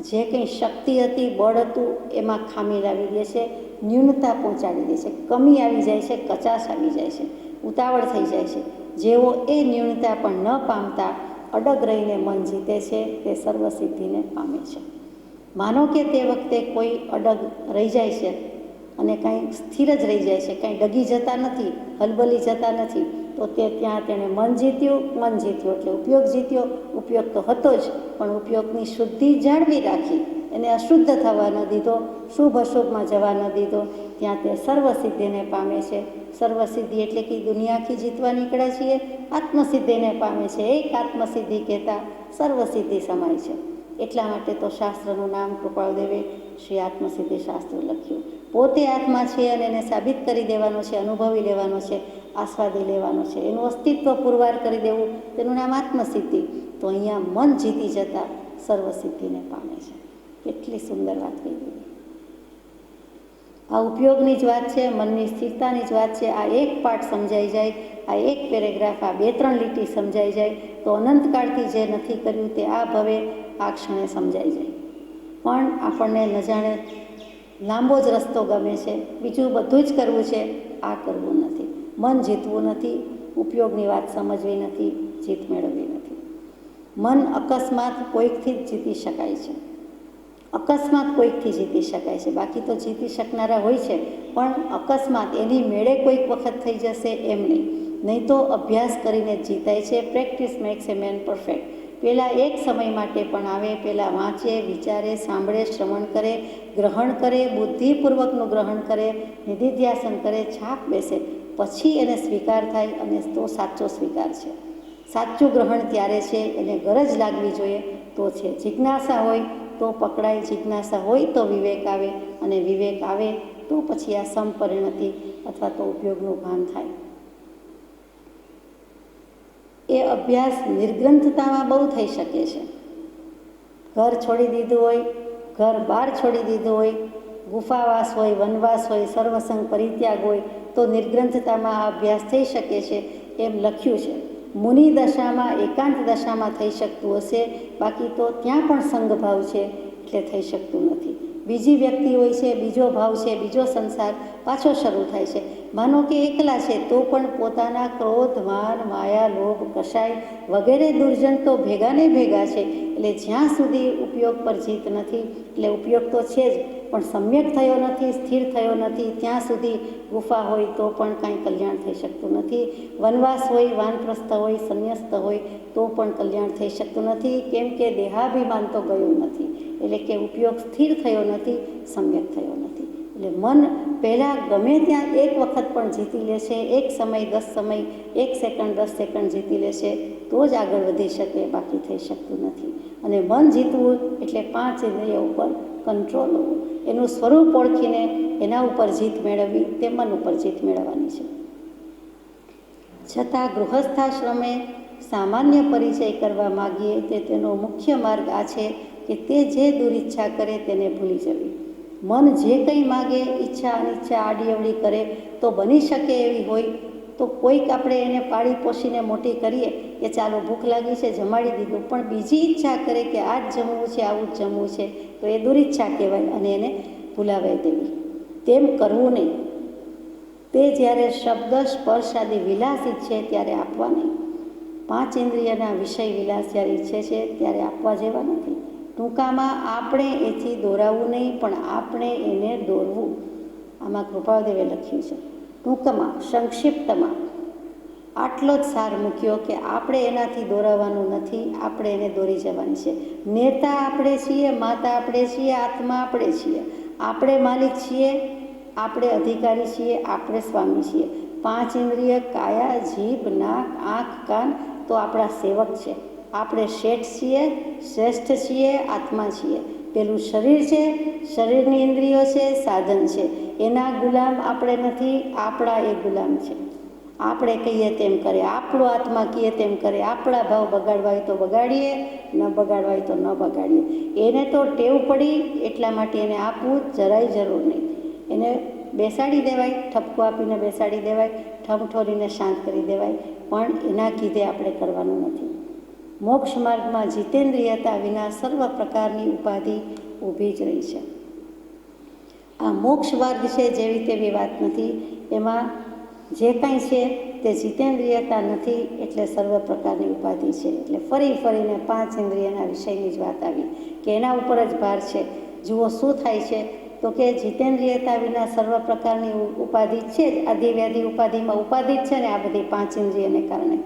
જે કંઈ શક્તિ હતી, બળ હતું, એમાં ખામી લાવી દે છે, ન્યૂનતા પહોંચાડી દે છે, કમી આવી જાય છે, કચાશ આવી જાય છે, ઉતાવળ થઈ જાય છે. જેઓ એ ન્યૂનતા પણ ન પામતા અડગ રહીને મન જીતે છે, તે સર્વસિદ્ધિને પામે છે. માનો કે તે વખતે કોઈ અડગ રહી જાય છે અને કાંઈ સ્થિર જ રહી જાય છે, કાંઈ ડગી જતા નથી, હલબલી જતા નથી, તો તે ત્યાં તેણે મન જીત્યું. મન જીત્યું એટલે ઉપયોગ જીત્યો. ઉપયોગ તો હતો જ, પણ ઉપયોગની શુદ્ધિ જાળવી રાખી, એને અશુદ્ધ થવા ન દીધો, શુભ અશુભમાં જવા ન દીધો. ત્યાં તે સર્વસિદ્ધિને પામે છે. સર્વસિદ્ધિ એટલે કે દુનિયા આખી જીતવા નીકળ્યા છીએ, આત્મસિદ્ધિને પામે છે. એક આત્મસિદ્ધિ કહેતા સર્વસિદ્ધિ સમાય છે. એટલા માટે તો શાસ્ત્રનું નામ કૃપાળદેવે શ્રી આત્મસિદ્ધિ શાસ્ત્ર લખ્યું. પોતે આત્મા છે અને એને સાબિત કરી દેવાનો છે, અનુભવી લેવાનો છે, આસ્વાદી લેવાનો છે, એનું અસ્તિત્વ પુરવાર કરી દેવું, તેનું નામ આત્મસિદ્ધિ. તો અહીંયા મન જીતી જતા સર્વસિદ્ધિને પામે છે. કેટલી સુંદર વાત કહી દીધી. આ ઉપયોગની જ વાત છે, મનની સ્થિરતાની જ વાત છે. આ એક પાઠ સમજાઈ જાય, આ એક પેરેગ્રાફ, આ 2-3 લીટી સમજાઈ જાય તો અનંતકાળથી જે નથી કર્યું તે આ ભવે આ ક્ષણે સમજાઈ જાય. પણ આપણને ન જાણે લાંબો જ રસ્તો ગમે છે, બીજું બધું જ કરવું છે, આ કરવું નથી, મન જીતવું નથી, ઉપયોગની વાત સમજવી નથી, જીત મેળવવી નથી. મન અકસ્માત કોઈકથી જ જીતી શકાય છે, અકસ્માત કોઈકથી જીતી શકાય છે, બાકી તો જીતી શકનારા હોય છે, પણ અકસ્માત એની મેળે કોઈક વખત થઈ જશે એમ નહીં તો અભ્યાસ કરીને જ જીતાય છે. પ્રેક્ટિસ મેક્સ એ મેન પરફેક્ટ. પહેલાં એક સમય માટે પણ આવે, પહેલાં વાંચે, વિચારે, સાંભળે, શ્રવણ કરે, ગ્રહણ કરે, બુદ્ધિપૂર્વકનું ગ્રહણ કરે, નિધિધ્યાસન કરે, છાપ બેસે, પછી એને સ્વીકાર થાય અને તો સાચો સ્વીકાર છે. સાચું ગ્રહણ ત્યારે છે, એને ગરજ લાગવી જોઈએ તો છે. જિજ્ઞાસા હોય તો પકડાય, જિજ્ઞાસા હોય તો વિવેક આવે, અને વિવેક આવે તો પછી આ સંપરિણતિ અથવા તો ઉપયોગનું ભાન થાય. એ અભ્યાસ નિર્ગ્રંથતામાં બહુ થઈ શકે છે. ઘર છોડી દીધું હોય, ઘર બહાર છોડી દીધું હોય, ગુફાવાસ હોય, વનવાસ હોય, સર્વસંગ પરિત્યાગ હોય, તો નિર્ગ્રંથતામાં આ અભ્યાસ થઈ શકે છે એમ લખ્યું છે. મુનિ દશામાં, એકાંત દશામાં થઈ શકતું હશે, બાકી તો ત્યાં પણ સંગભાવ છે એટલે થઈ શકતું નથી. બીજી વ્યક્તિ હોય છે, બીજો ભાવ છે, બીજો સંસાર પાછો શરૂ થાય છે. માનો કે એકલા છે તો પણ પોતાના ક્રોધ, માન, માયા, લોભ, કશાય વગેરે દુર્જન તો ભેગા ને ભેગા છે. એટલે જ્યાં સુધી ઉપયોગ પર જીત નથી, એટલે ઉપયોગ તો છે જ, પણ સમ્યક થયો નથી, સ્થિર થયો નથી, ત્યાં સુધી ગુફા હોય તો પણ કાંઈ કલ્યાણ થઈ શકતું નથી. વનવાસ હોય, વાનપ્રસ્થ હોય, સંન્યસ્ત હોય તો પણ કલ્યાણ થઈ શકતું નથી, કેમ કે દેહાભિમાન તો ગયું નથી, એટલે કે ઉપયોગ સ્થિર થયો નથી, સમ્યક થયો નથી. એટલે મન પહેલાં ગમે ત્યાં એક વખત પણ જીતી લેશે, એક સમય 10 સમય, 1 સેકન્ડ 10 સેકન્ડ જીતી લેશે તો જ આગળ વધી શકે, બાકી થઈ શકતું નથી. અને મન જીતવું એટલે 5 ઇન્દ્રિયો ઉપર કંટ્રોલ હોવું, એનું સ્વરૂપ ઓળખીને એના ઉપર જીત મેળવવી, તે મન ઉપર જીત મેળવવાની છે. છતાં ગૃહસ્થાશ્રમે સામાન્ય પરિચય કરવા માગીએ તે તેનો મુખ્ય માર્ગ આ છે કે તે જે દુરિચ્છા કરે તેને ભૂલી જવી. મન જે કંઈ માગે, ઈચ્છા અનિચ્છા આડીઅવડી કરે તો બની શકે એવી હોય તો કોઈક આપણે એને પાળી પોષીને મોટી કરીએ કે ચાલો ભૂખ લાગી છે જમાડી દીધું, પણ બીજી ઈચ્છા કરે કે આ જ જમવું છે, આવું જ જમવું છે, તો એ દુરિચ્છા કહેવાય અને એને ભૂલાવાઈ દેવી. તેમ કરવું નહીં. તે જ્યારે શબ્દ સ્પર્શ આદિ વિલાસ ઈચ્છે ત્યારે આપવા નહીં. 5 ઇન્દ્રિયના વિષય વિલાસ જ્યારે ઈચ્છે છે ત્યારે આપવા જેવા નથી. ટૂંકામાં આપણે એથી દોરાવવું નહીં, પણ આપણે એને દોરવું. આમાં કૃપાળદેવે લખ્યું છે. ટૂંકમાં, સંક્ષિપ્તમાં આટલો જ સાર મૂક્યો કે આપણે એનાથી દોરાવાનું નથી, આપણે એને દોરી જવાની છે. નેતા આપણે છીએ, માતા આપણે છીએ, આત્મા આપણે છીએ, આપણે માલિક છીએ, આપણે અધિકારી છીએ, આપણે સ્વામી છીએ. 5 ઇન્દ્રિય કાયા, જીભ, નાક, આંખ, કાન તો આપણા સેવક છે. આપણે શેઠ છીએ, શ્રેષ્ઠ છીએ, આત્મા છીએ. પેલું શરીર છે, શરીરની ઇન્દ્રિયો છે, સાધન છે, એના ગુલામ આપણે નથી, આપણા એ ગુલામ છે. આપણે કહીએ તેમ કરે, આપણો આત્મા કહીએ તેમ કરે, આપણા ભાવ બગાડવા હોય તો બગાડીએ, ન બગાડવા હોય તો ન બગાડીએ. એને તો ટેવ પડી એટલા માટે એને આપવું જરાય જરૂર નહીં. એને બેસાડી દેવાય, ઠપકો આપીને બેસાડી દેવાય, ઠમઠોરીને શાંત કરી દેવાય, પણ એના કીધે આપણે કરવાનું નથી. મોક્ષ માર્ગમાં જીતેન્દ્રિયતા વિના સર્વ પ્રકારની ઉપાધિ ઊભી જ રહી છે. આ મોક્ષ માર્ગ છે જેવી તેવી વાત નથી, એમાં જે કાંઈ છે તે જીતેન્દ્રિયતા નથી એટલે સર્વ પ્રકારની ઉપાધિ છે. એટલે ફરી ફરીને 5 ઇન્દ્રિયના વિષયની જ વાત આવી કે એના ઉપર જ ભાર છે. જુઓ શું થાય છે તો કે જીતેન્દ્રિયતા વિના સર્વ પ્રકારની ઉપાધિ છે જ. આધિવ્યાધિ ઉપાધિમાં ઉપાધિ જ છે ને આ બધી 5 ઇન્દ્રિયને કારણે.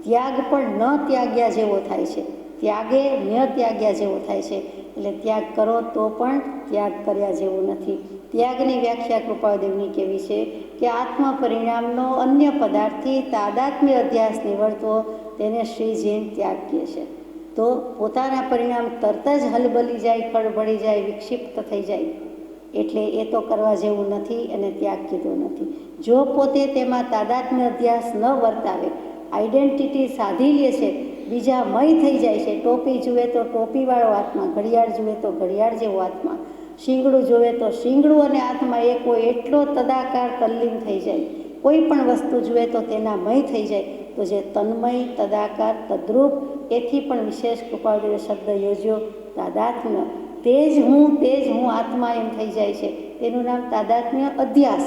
ત્યાગ પણ ન ત્યાગ્યા જેવો થાય છે, ત્યાગે ન ત્યાગ્યા જેવો થાય છે. એટલે ત્યાગ કરો તો પણ ત્યાગ કર્યા જેવું નથી. ત્યાગની વ્યાખ્યા કૃપાળદેવની કેવી છે કે આત્મ પરિણામનો અન્ય પદાર્થથી તાદાત્મ્ય અધ્યાસ નિવડતો તેને શ્રીજીન ત્યાગ કહે છે. તો પોતાના પરિણામ તરત જ હલબલી જાય, ખળબળી જાય, વિક્ષિપ્ત થઈ જાય, એટલે એ તો કરવા જેવું નથી અને ત્યાગ કીધો નથી. જો પોતે તેમાં તાદાત્મ્ય અધ્યાસ ન વર્તાવે, આઈડેન્ટિટી સાધી લે છે, બીજા મય થઈ જાય છે. ટોપી જુએ તો ટોપીવાળો આત્મા, ઘડિયાળ જુએ તો ઘડિયાળ જેવો આત્મા, શીંગડું જુએ તો શીંગડું અને આત્મા એક હોય એટલો તદાકાર તલ્લીન થઈ જાય. કોઈ પણ વસ્તુ જુએ તો તેના મય થઈ જાય. તો જે તન્મય, તદાકાર, તદ્રુપ, એથી પણ વિશેષ કૃપાળદેવે શબ્દ યોજ્યો તાદાત્મ્ય. તે જ હું આત્મા એમ થઈ જાય છે. તેનું નામ તાદાત્મ્ય અધ્યાસ.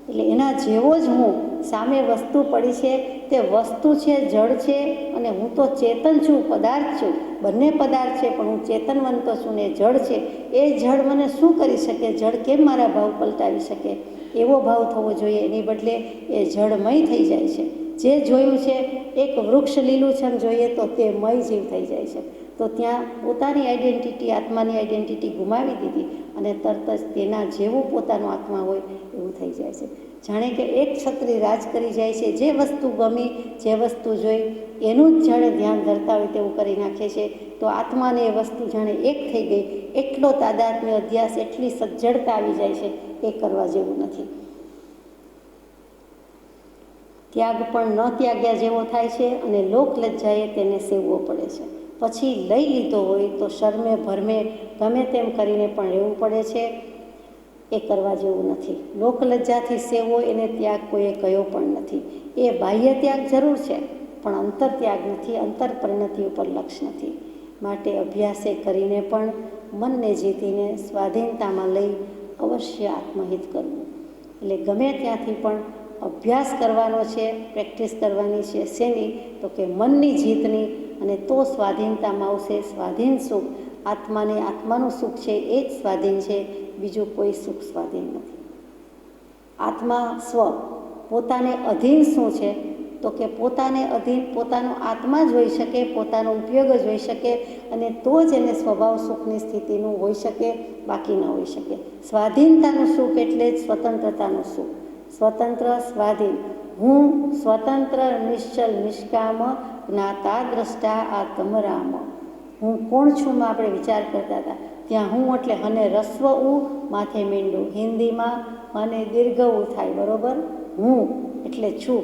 એટલે એના જેવો જ હું, સામે વસ્તુ પડી છે તે વસ્તુ છે, જળ છે, અને હું તો ચેતન છું, પદાર્થ છું. બંને પદાર્થ છે પણ હું ચેતનવંતો છું ને જળ છે. એ જળ મને શું કરી શકે? જળ કેમ મારા ભાવ પલટાવી શકે? એવો ભાવ થવો જોઈએ. એની બદલે એ જળમય થઈ જાય છે. જે જોયું છે એક વૃક્ષ લીલુંછમ જોઈએ તો તે મય જીવ થઈ જાય છે. તો ત્યાં પોતાની આઈડેન્ટિટી, આત્માની આઈડેન્ટિટી ગુમાવી દીધી અને તરત જ તેના જેવું પોતાનો આત્મા હોય એવું થઈ જાય છે. જાણે કે એક છત્રી રાજ કરી જાય છે. જે વસ્તુ ગમી, જે વસ્તુ જોઈ એનું જ જાણે ધ્યાન ધરતા હોય તેવું કરી નાખે છે. તો આત્માને એ વસ્તુ જાણે એક થઈ ગઈ, એટલો તાદાત્મ્ય અધ્યાસ, એટલી સજ્જડતા આવી જાય છે, એ કરવા જેવું નથી. ત્યાગ પણ ન ત્યાગ્યા જેવો થાય છે અને લોક લજ્જાએ તેને સેવવો પડે છે. પછી લઈ લીધો હોય તો શરમે ભરમે ગમે તેમ કરીને પણ રહેવું પડે છે. એ કરવા જેવું નથી. લોકલજ્જાથી સેવો એને ત્યાગ કોઈએ કહ્યો પણ નથી. એ બાહ્ય ત્યાગ જરૂર છે પણ અંતર ત્યાગ નથી, અંતર પરિણતિ ઉપર લક્ષ નથી. માટે અભ્યાસે કરીને પણ મનને જીતીને સ્વાધીનતામાં લઈ અવશ્ય આત્મહિત કરવું. એટલે ગમે ત્યાંથી પણ અભ્યાસ કરવાનો છે, પ્રેક્ટિસ કરવાની છે. શેની? તો કે મનની જીતની. અને તો સ્વાધીનતામાં આવશે. સ્વાધીન સુખ, આત્માને આત્માનું સુખ છે એ જ સ્વાધીન છે. બીજું કોઈ સુખ સ્વાધીન નથી. આત્મા સ્વ પોતાને અધીન શું છે? તો કે પોતાને અધીન પોતાનો આત્મા જ હોઈ શકે, પોતાનો ઉપયોગ જ હોઈ શકે, અને તો જ એને સ્વભાવ સુખની સ્થિતિનું હોઈ શકે, બાકી ન હોઈ શકે. સ્વાધીનતાનું સુખ એટલે જ સ્વતંત્રતાનું સુખ. સ્વતંત્ર, સ્વાધીન. હું સ્વતંત્ર, નિશ્ચલ, નિષ્કામ, જ્ઞાતા દ્રષ્ટા આત્મરામ. હું કોણ છું માં આપણે વિચાર કરતા હતા. ત્યાં હું એટલે હને રસ્વ ઉ, માથે મીંડું. હિન્દીમાં અને દીર્ઘ ઉ થાય, બરોબર? હું એટલે છું,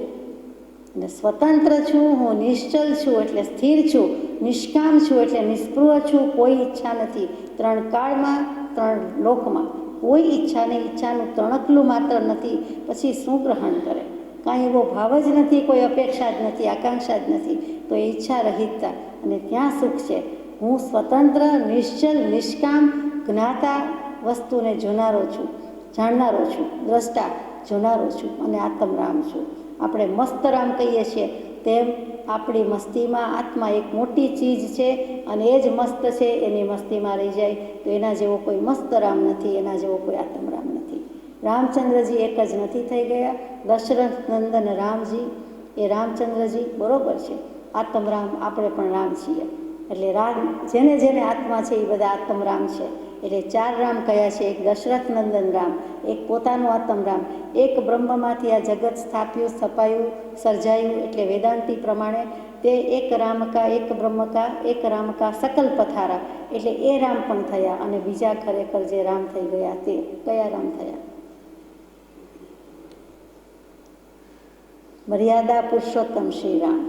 અને સ્વતંત્ર છું. હું નિશ્ચલ છું એટલે સ્થિર છું. નિષ્કામ છું એટલે નિસ્પૃહ છું. કોઈ ઈચ્છા નથી. 3 કાળમાં 3 લોકમાં કોઈ ઈચ્છા નહીં. ઈચ્છાનું તણકલું માત્ર નથી. પછી શું ગ્રહણ કરે? કાંઈ એવો ભાવ જ નથી, કોઈ અપેક્ષા જ નથી, આકાંક્ષા જ નથી. તો એ ઈચ્છા રહિતતા, અને ત્યાં સુખ છે. હું સ્વતંત્ર, નિશ્ચલ, નિષ્કામ, જ્ઞાતા, વસ્તુને જોનારો છું, જાણનારો છું, દ્રષ્ટા જોનારો છું, અને આત્મરામ છું. આપણે મસ્ત રામ કહીએ છીએ તેમ આપણી મસ્તીમાં આત્મા એક મોટી ચીજ છે, અને એ જ મસ્ત છે. એની મસ્તીમાં રહી જાય તો એના જેવો કોઈ મસ્ત રામ નથી, એના જેવો કોઈ આત્મરામ નથી. રામચંદ્રજી એક જ નથી થઈ ગયા. દશરથ નંદન રામજી એ રામચંદ્રજી બરોબર છે. આત્મરામ આપણે પણ રામ છીએ. એટલે રામ જેને જેને આત્મા છે એ બધા આત્મરામ છે. એટલે 4 રામ કયા છે? એક દશરથ નંદન રામ, એક પોતાનું આત્મરામ, એક બ્રહ્મમાંથી આ જગત સ્થાપ્યું, સ્થપાયું, સર્જાયું. એટલે વેદાંતિ પ્રમાણે તે એક રામ કા, એક બ્રહ્મ કા, એક રામ કા સકલ પથારા. એટલે એ રામ પણ થયા. અને બીજા ખરેખર જે રામ થઈ ગયા તે કયા રામ થયા? મર્યાદા પુરુષોત્તમ શ્રી રામ.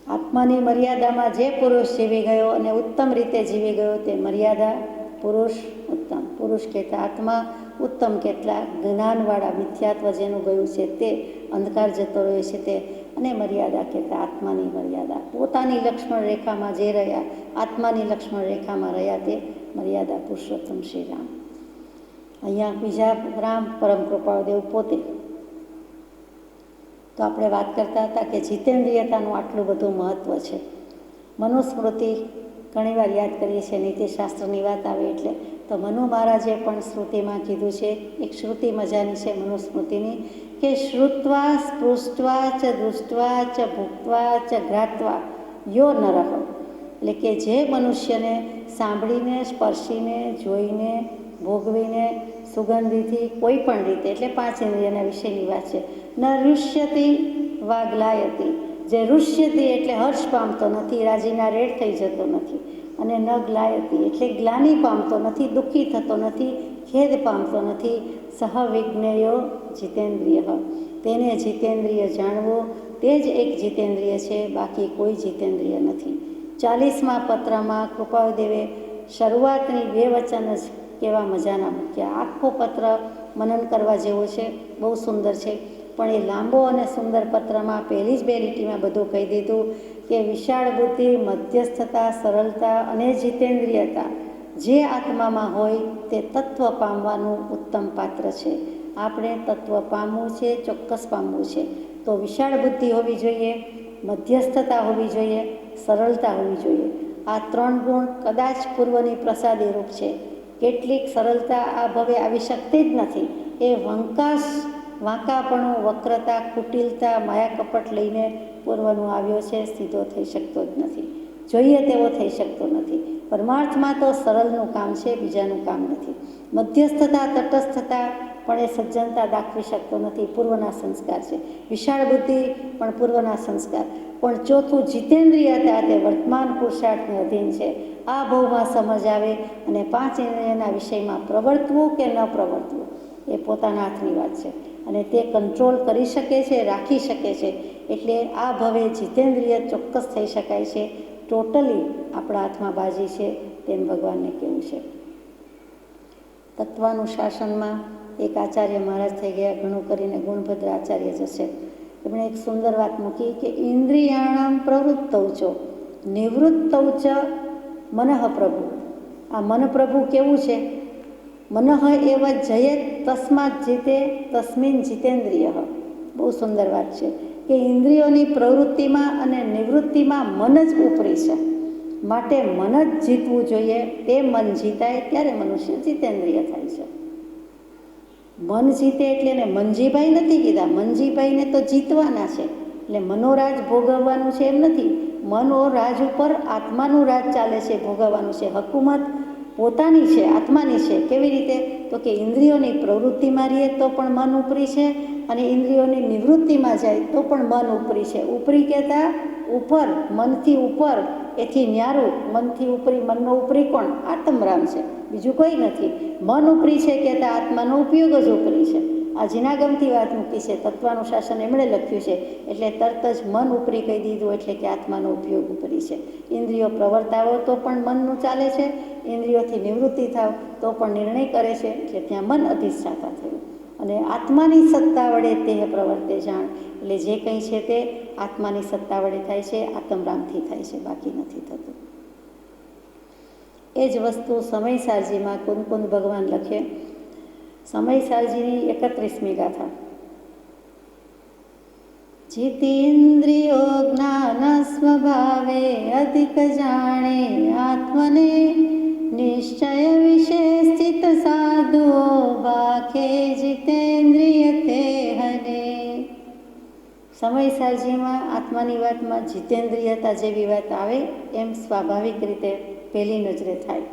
આત્માની મર્યાદામાં જે પુરુષ જીવી ગયો અને ઉત્તમ રીતે જીવી ગયો તે મર્યાદા પુરુષ ઉત્તમ. પુરુષ કહેતા આત્મા, ઉત્તમ કેટલા જ્ઞાનવાળા, મિથ્યાત્વ જેનું ગયું છે તે, અંધકાર જતો રહ્યો છે તે, અને મર્યાદા કહેતા આત્માની મર્યાદા. પોતાની લક્ષ્મણ રેખામાં જે રહ્યા, આત્માની લક્ષ્મણ રેખામાં રહ્યા તે મર્યાદા પુરુષોત્તમ શ્રી રામ. અહીંયા બીજા રામ પરમ કૃપાળુદેવ પોતે. તો આપણે વાત કરતા હતા કે જીતેન્દ્રિયતાનું આટલું બધું મહત્ત્વ છે. મનુસ્મૃતિ ઘણીવાર યાદ કરીએ છીએ, નીતિશાસ્ત્રની વાત આવે એટલે. તો મનુ મહારાજે પણ શ્રુતિમાં કીધું છે, એક શ્રુતિ મજાની છે મનુસ્મૃતિની, કે શ્રુત્વા સ્પૃષ્ટવા ચ દૃષ્ટવા ચ ભુક્ત્વા ચ ઘ્રાત્વા યો નરઃ. એટલે કે જે મનુષ્યને સાંભળીને, સ્પર્શીને, જોઈને, ભોગવીને, સુગંધીથી કોઈ પણ રીતે, એટલે 5 ઇન્દ્રિયના વિશેની વાત છે. ન રુષ્યતિ વા ગ્લાયતિ. જે રુષ્યતિ એટલે હર્ષ પામતો નથી, રાજીના રેડ થઈ જતો નથી. અને ન ગ્લાયતિ એટલે ગ્લાનિ પામતો નથી, દુઃખી થતો નથી, ખેદ પામતો નથી. સહ વિજ્ઞેયો જીતેન્દ્રિય. તેને જીતેન્દ્રિય જાણવો, તે જ એક જીતેન્દ્રિય છે, બાકી કોઈ જીતેન્દ્રિય નથી. 40મા પત્રમાં કૃપાળુદેવે શરૂઆતની 2 વચન જ કેવા મજાના મૂક્યા. આખો પત્ર મનન કરવા જેવો છે, બહુ સુંદર છે. પણ એ લાંબો અને સુંદર પત્રમાં પહેલી જ 2 લીટીમાં બધું કહી દીધું કે વિશાળ બુદ્ધિ, મધ્યસ્થતા, સરળતા અને જીતેન્દ્રિયતા જે આત્મામાં હોય તે તત્વ પામવાનું ઉત્તમ પાત્ર છે. આપણે તત્વ પામવું છે, ચોક્કસ પામવું છે. તો વિશાળ બુદ્ધિ હોવી જોઈએ, મધ્યસ્થતા હોવી જોઈએ, સરળતા હોવી જોઈએ. આ 3 ગુણ કદાચ પૂર્વની પ્રસાદી રૂપ છે. કેટલીક સરળતા આ ભવે આવી શકતી જ નથી. એ વાંકાપણું, વક્રતા, કુટિલતા, માયાકપટ લઈને પૂર્વનું આવ્યો છે, સીધો થઈ શકતો જ નથી. જોઈએ તેવો થઈ શકતો નથી. પરમાર્થમાં તો સરળનું કામ છે, બીજાનું કામ નથી. મધ્યસ્થતા, તટસ્થતા પણ એ સજ્જનતા દાખવી શકતો નથી, પૂર્વના સંસ્કાર છે. વિશાળ બુદ્ધિ પણ પૂર્વના સંસ્કાર. પણ ચોથું જીતેન્દ્રિયતા તે વર્તમાન પુરુષાર્થને અધીન છે. આ ભાવમાં સમજ આવે અને 5 ઇન્દ્રિયના વિષયમાં પ્રવર્તવું કે ન પ્રવર્તવું એ પોતાના હાથની વાત છે. અને તે કંટ્રોલ કરી શકે છે, રાખી શકે છે. એટલે આ ભવે જીતેન્દ્રિય ચોક્કસ થઈ શકાય છે. ટોટલી આપણા હાથમાં બાજી છે, તેમ ભગવાનને કહેવું છે. તત્વાનુશાસનમાં એક આચાર્ય મહારાજ થઈ ગયા, ઘણું કરીને ગુણભદ્ર આચાર્ય જ હશે. એમણે એક સુંદર વાત મૂકી કે ઇન્દ્રિયાણામ પ્રવૃત્તૌ ચ નિવૃત્તૌ ચ મનઃ પ્રભુ. આ મન પ્રભુ કેવું છે? મનઃ એવ જયેત તસ્માત જીતે તસ્મિન જીતેન્દ્રિય. બહુ સુંદર વાત છે કે ઇન્દ્રિયોની પ્રવૃત્તિમાં અને નિવૃત્તિમાં મન જ ઉપરી છે. માટે મન જ જીતવું જોઈએ. તે મન જીતાય ત્યારે મનુષ્ય જીતેન્દ્રિય થાય છે. મન જીતે એટલે એને મનજીભાઈ નથી કીધા, મનજીભાઈને તો જીતવાના છે, એટલે મનોરાજ ભોગવવાનું છે એમ નથી. મનોરાજ ઉપર આત્માનું રાજ ચાલે છે, ભોગવવાનું છે. હકુમત પોતાની છે, આત્માની છે. કેવી રીતે? તો કે ઇન્દ્રિયોની પ્રવૃત્તિમાં રહીએ તો પણ મન ઉપરી છે, અને ઇન્દ્રિયોની નિવૃત્તિમાં જાય તો પણ મન ઉપરી છે. ઉપરી કહેતા ઉપર, મનથી ઉપર, એથી ન્યારું. મનથી ઉપરી, મનનો ઉપરી કોણ? આત્મરામ છે, બીજું કોઈ નથી. મન ઉપરી છે કહેતા આત્માનો ઉપયોગ જ ઉપરી છે. આ જીનાગમથી વાત મૂકી છે, તત્વાનુશાસન એમણે લખ્યું છે, એટલે તરત જ મન ઉપરી કહી દીધું, એટલે કે આત્માનો ઉપયોગ ઉપરી છે. ઇન્દ્રિયો પ્રવર્તાવો તો પણ મનનું ચાલે છે, ઇન્દ્રિયોથી નિવૃત્તિ થાવ તો પણ નિર્ણય કરે છે, એટલે ત્યાં મન અધિષ્ઠાતા થયું. અને આત્માની સત્તા વડે તે પ્રવર્તે જાણ, એટલે જે કંઈ છે તે આત્માની સત્તા વડે થાય છે, આત્મરામથી થાય છે, બાકી નથી થતું. એ જ વસ્તુ સમયસારજીમાં કુંદકુંદ ભગવાન લખે. સમયસારજીની 31મી ગાથા. જીતેન્દ્રિયો જ્ઞાન સ્વભાવે અધિક જાણે આત્મને, નિશ્ચય વિશે સ્થિત સાધુઓ બાખે જીતેન્દ્રિય તે હને. સમયસારજીમાં આત્માની વાતમાં જીતેન્દ્રિયતા જેવી વાત આવે એમ સ્વાભાવિક રીતે પહેલી નજરે થાય,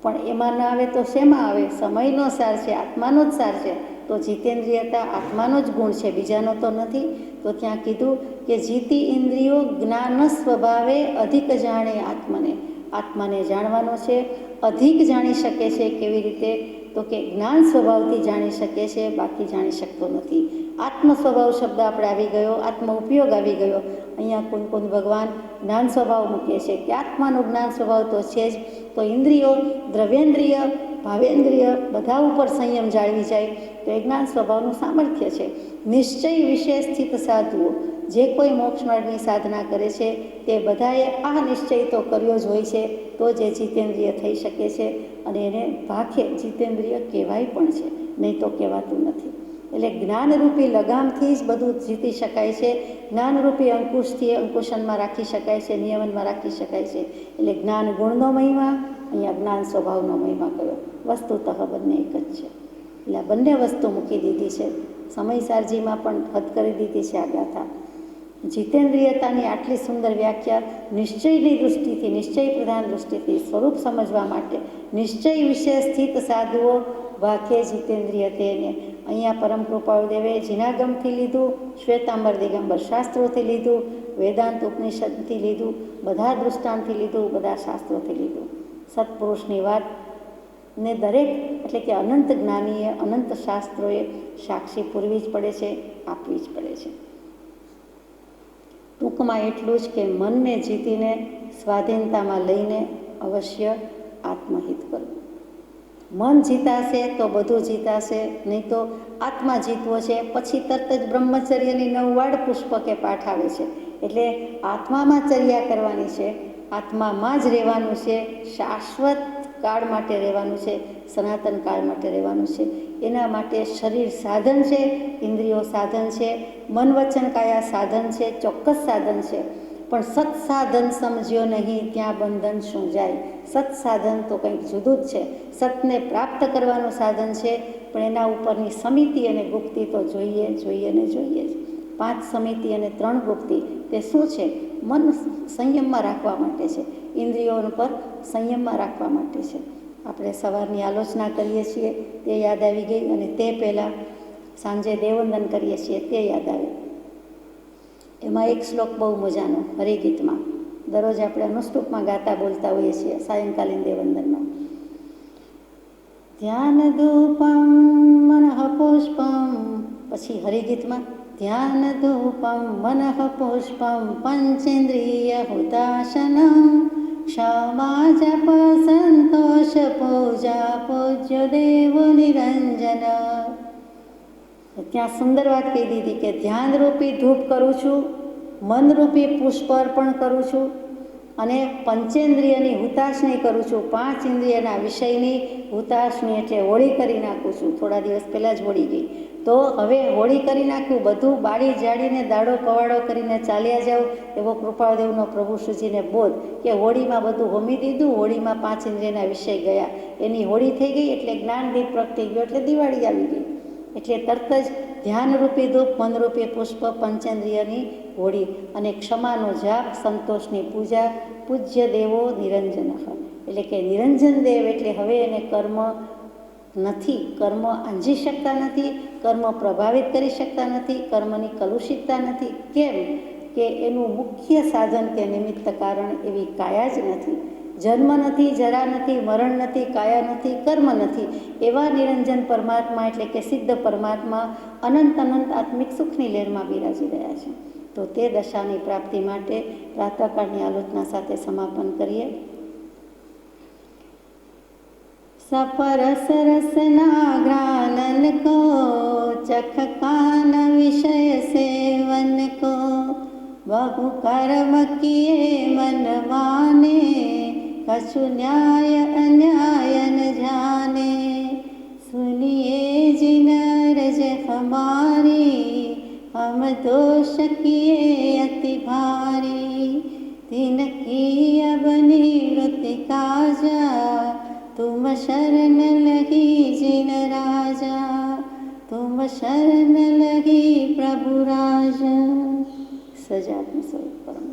પણ એમાં ના આવે તો શેમાં આવે? સમયનો સાર છે, આત્માનો જ સાર છે, તો જીતેન્દ્રિયતા આત્માનો જ ગુણ છે, બીજાનો તો નથી. તો ત્યાં કીધું કે જીતી ઇન્દ્રિયો જ્ઞાન સ્વભાવે અધિક જાણે આત્મને. આત્માને જાણવાનો છે, અધિક જાણી શકે છે. કેવી રીતે? તો કે જ્ઞાન સ્વભાવથી જાણી શકે છે, બાકી જાણી શકતો નથી. આત્મ સ્વભાવ શબ્દ આપણે આવી ગયો, આત્મ ઉપયોગ આવી ગયો. અહીંયા કુંદકુંદ ભગવાન જ્ઞાન સ્વભાવ મૂકે છે કે આત્માનો જ્ઞાન સ્વભાવ તો છે જ. તો ઇન્દ્રિયો, દ્રવ્યેન્દ્રિય, ભાવેન્દ્રિય બધા ઉપર સંયમ જાળવી જાય તો એ જ્ઞાન સ્વભાવનું સામર્થ્ય છે. નિશ્ચય વિશે સ્થિત સાધુઓ, જે કોઈ મોક્ષ માર્ગની સાધના કરે છે તે બધાએ આ નિશ્ચય તો કર્યો જ હોય છે, તો જે જીતેન્દ્રિય થઈ શકે છે, અને એને ભાખે જીતેન્દ્રિય કહેવાય પણ છે, નહીં તો કહેવાતું નથી. એટલે જ્ઞાનરૂપી લગામથી જ બધું જીતી શકાય છે. જ્ઞાનરૂપી અંકુશથી અંકુશનમાં રાખી શકાય છે, નિયમનમાં રાખી શકાય છે. એટલે જ્ઞાન ગુણનો મહિમા, અહીંયા જ્ઞાન સ્વભાવનો મહિમા કયો? વસ્તુતઃ બંને એક જ છે. એટલે આ બંને વસ્તુ મૂકી દીધી છે. સમયસારજીમાં પણ હદ કરી દીધી છે આ ગાથા. જીતેન્દ્રિયતાની આટલી સુંદર વ્યાખ્યા નિશ્ચયની દૃષ્ટિથી, નિશ્ચય પ્રધાન દૃષ્ટિથી સ્વરૂપ સમજવા માટે નિશ્ચય વિશે સ્થિત સાધુઓ વાક્ય જીતેન્દ્રિય તેને. અહીંયા પરમ કૃપાળુદેવે જીનાગમથી લીધું, શ્વેતાંબર દિગંબર શાસ્ત્રોથી લીધું, વેદાંત ઉપનિષદથી લીધું, બધા દૃષ્ટાંતથી લીધું, બધા શાસ્ત્રોથી લીધું. સત્પુરુષની વાત ને દરેક એટલે કે અનંત જ્ઞાનીએ, અનંત શાસ્ત્રોએ સાક્ષી પૂરવી જ પડે છે, આપવી જ પડે છે. ટૂંકમાં એટલું જ કે મનને જીતીને સ્વાધીનતામાં લઈને અવશ્ય આત્મહિત કરવું. મન જીતાશે તો બધું જીતાશે, નહીં તો આત્મા જીતવો છે પછી તરત જ બ્રહ્મચર્યની 9 વાડ પુષ્પકે પાઠ આવે છે. એટલે આત્મામાં ચર્યા કરવાની છે, આત્મામાં જ રહેવાનું છે, શાશ્વત કાળ માટે રહેવાનું છે, સનાતન કાળ માટે રહેવાનું છે. એના માટે શરીર સાધન છે, ઇન્દ્રિયો સાધન છે, મન વચન કાયા સાધન છે, ચોક્કસ સાધન છે. પણ સત્સાધન સમજ્યો નહીં ત્યાં બંધન શું જાય. સત્સાધન તો કંઈક જુદું જ છે. સતને પ્રાપ્ત કરવાનું સાધન છે, પણ એના ઉપરની સમિતિ અને ગુપ્તિ તો જોઈએ જોઈએ ને જોઈએ જ. 5 સમિતિ અને 3 ગુપ્તિ તે શું છે? મન સંયમમાં રાખવા માટે છે, ઇન્દ્રિયો પર સંયમમાં રાખવા માટે છે. આપણે સવારની આલોચના કરીએ છીએ તે યાદ આવી ગઈ, અને તે પહેલાં સાંજે દેવવંદન કરીએ છીએ તે યાદ આવે. એમાં એક શ્લોક બહુ મજાનો હરિગીતમાં દરરોજ આપણે અનુષ્ટુપમાં ગાતા બોલતા હોઈએ છીએ સાયંકાલીન દેવવંદનમાં. ધ્યાન ધૂપમ મનઃ પુષ્પમ, પછી હરિગીતમાં ધ્યાન ધૂપમ મનઃ પુષ્પમ પંચેન્દ્રિય હુતાશનમ ક્ષમા જપ સંતોષ પૂજા પૂજ્ય દેવ નિરંજન. ત્યાં સુંદર વાત કહી દીધી કે ધ્યાનરૂપી ધૂપ કરું છું, મનરૂપી પુષ્પ અર્પણ કરું છું, અને પંચેન્દ્રિયની હુતાશની કરું છું. 5 ઇન્દ્રિયના વિષયની હુતાશની એટલે હોળી કરી નાખું છું. થોડા દિવસ પહેલાં જ હોળી ગઈ. તો હવે હોળી કરી નાખ્યું, બધું બાળી જાળીને દાડો કવાડો કરીને ચાલ્યા જાઓ એવો કૃપાળદેવનો પ્રભુ શ્રીજીને બોધ કે હોળીમાં બધું હોમી દીધું, હોળીમાં 5 ઇન્દ્રિયના વિષય ગયા, એની હોળી થઈ ગઈ એટલે જ્ઞાનદીપ પ્રગટી ગયો એટલે દિવાળી આવી ગઈ. એટલે તરત જ ધ્યાનરૂપી ધૂપ, મનરૂપી પુષ્પ, પંચેન્દ્રિયની હોળી અને ક્ષમાનો જાપ, સંતોષની પૂજા, પૂજ્ય દેવો નિરંજન. એટલે કે નિરંજન દેવ એટલે હવે એને કર્મ નથી, કર્મ આંજી શકતા નથી, કર્મ પ્રભાવિત કરી શકતા નથી, કર્મની કલુષિતતા નથી. કેમ કે એનું મુખ્ય સાધન કે નિમિત્ત કારણ એવી કાયા જ નથી. જન્મ નથી, જરા નથી, મરણ નથી, કાયા નથી, કર્મ નથી. એવા નિરંજન પરમાત્મા એટલે કે સિદ્ધ પરમાત્મા અનંત અનંત આત્મિક સુખની લહેરમાં બિરાજી રહ્યા છે. તો તે દશાની પ્રાપ્તિ માટે પ્રાતઃકાળની આલોચના સાથે સમાપન કરીએ. सपरस रसना ग्रानन को चख कान विषय सेवन को बहु कर्म किए मन माने कछु न्याय अन्याय न जाने सुनिए जिन रज हमारी हम दोष किए अति भारी तिन की अब निवृत्ति काजा तुम शरण लगी जिन राजा तुम शरण लगी प्रभु राजा. સજાત્મ સ્વરૂપ પરમ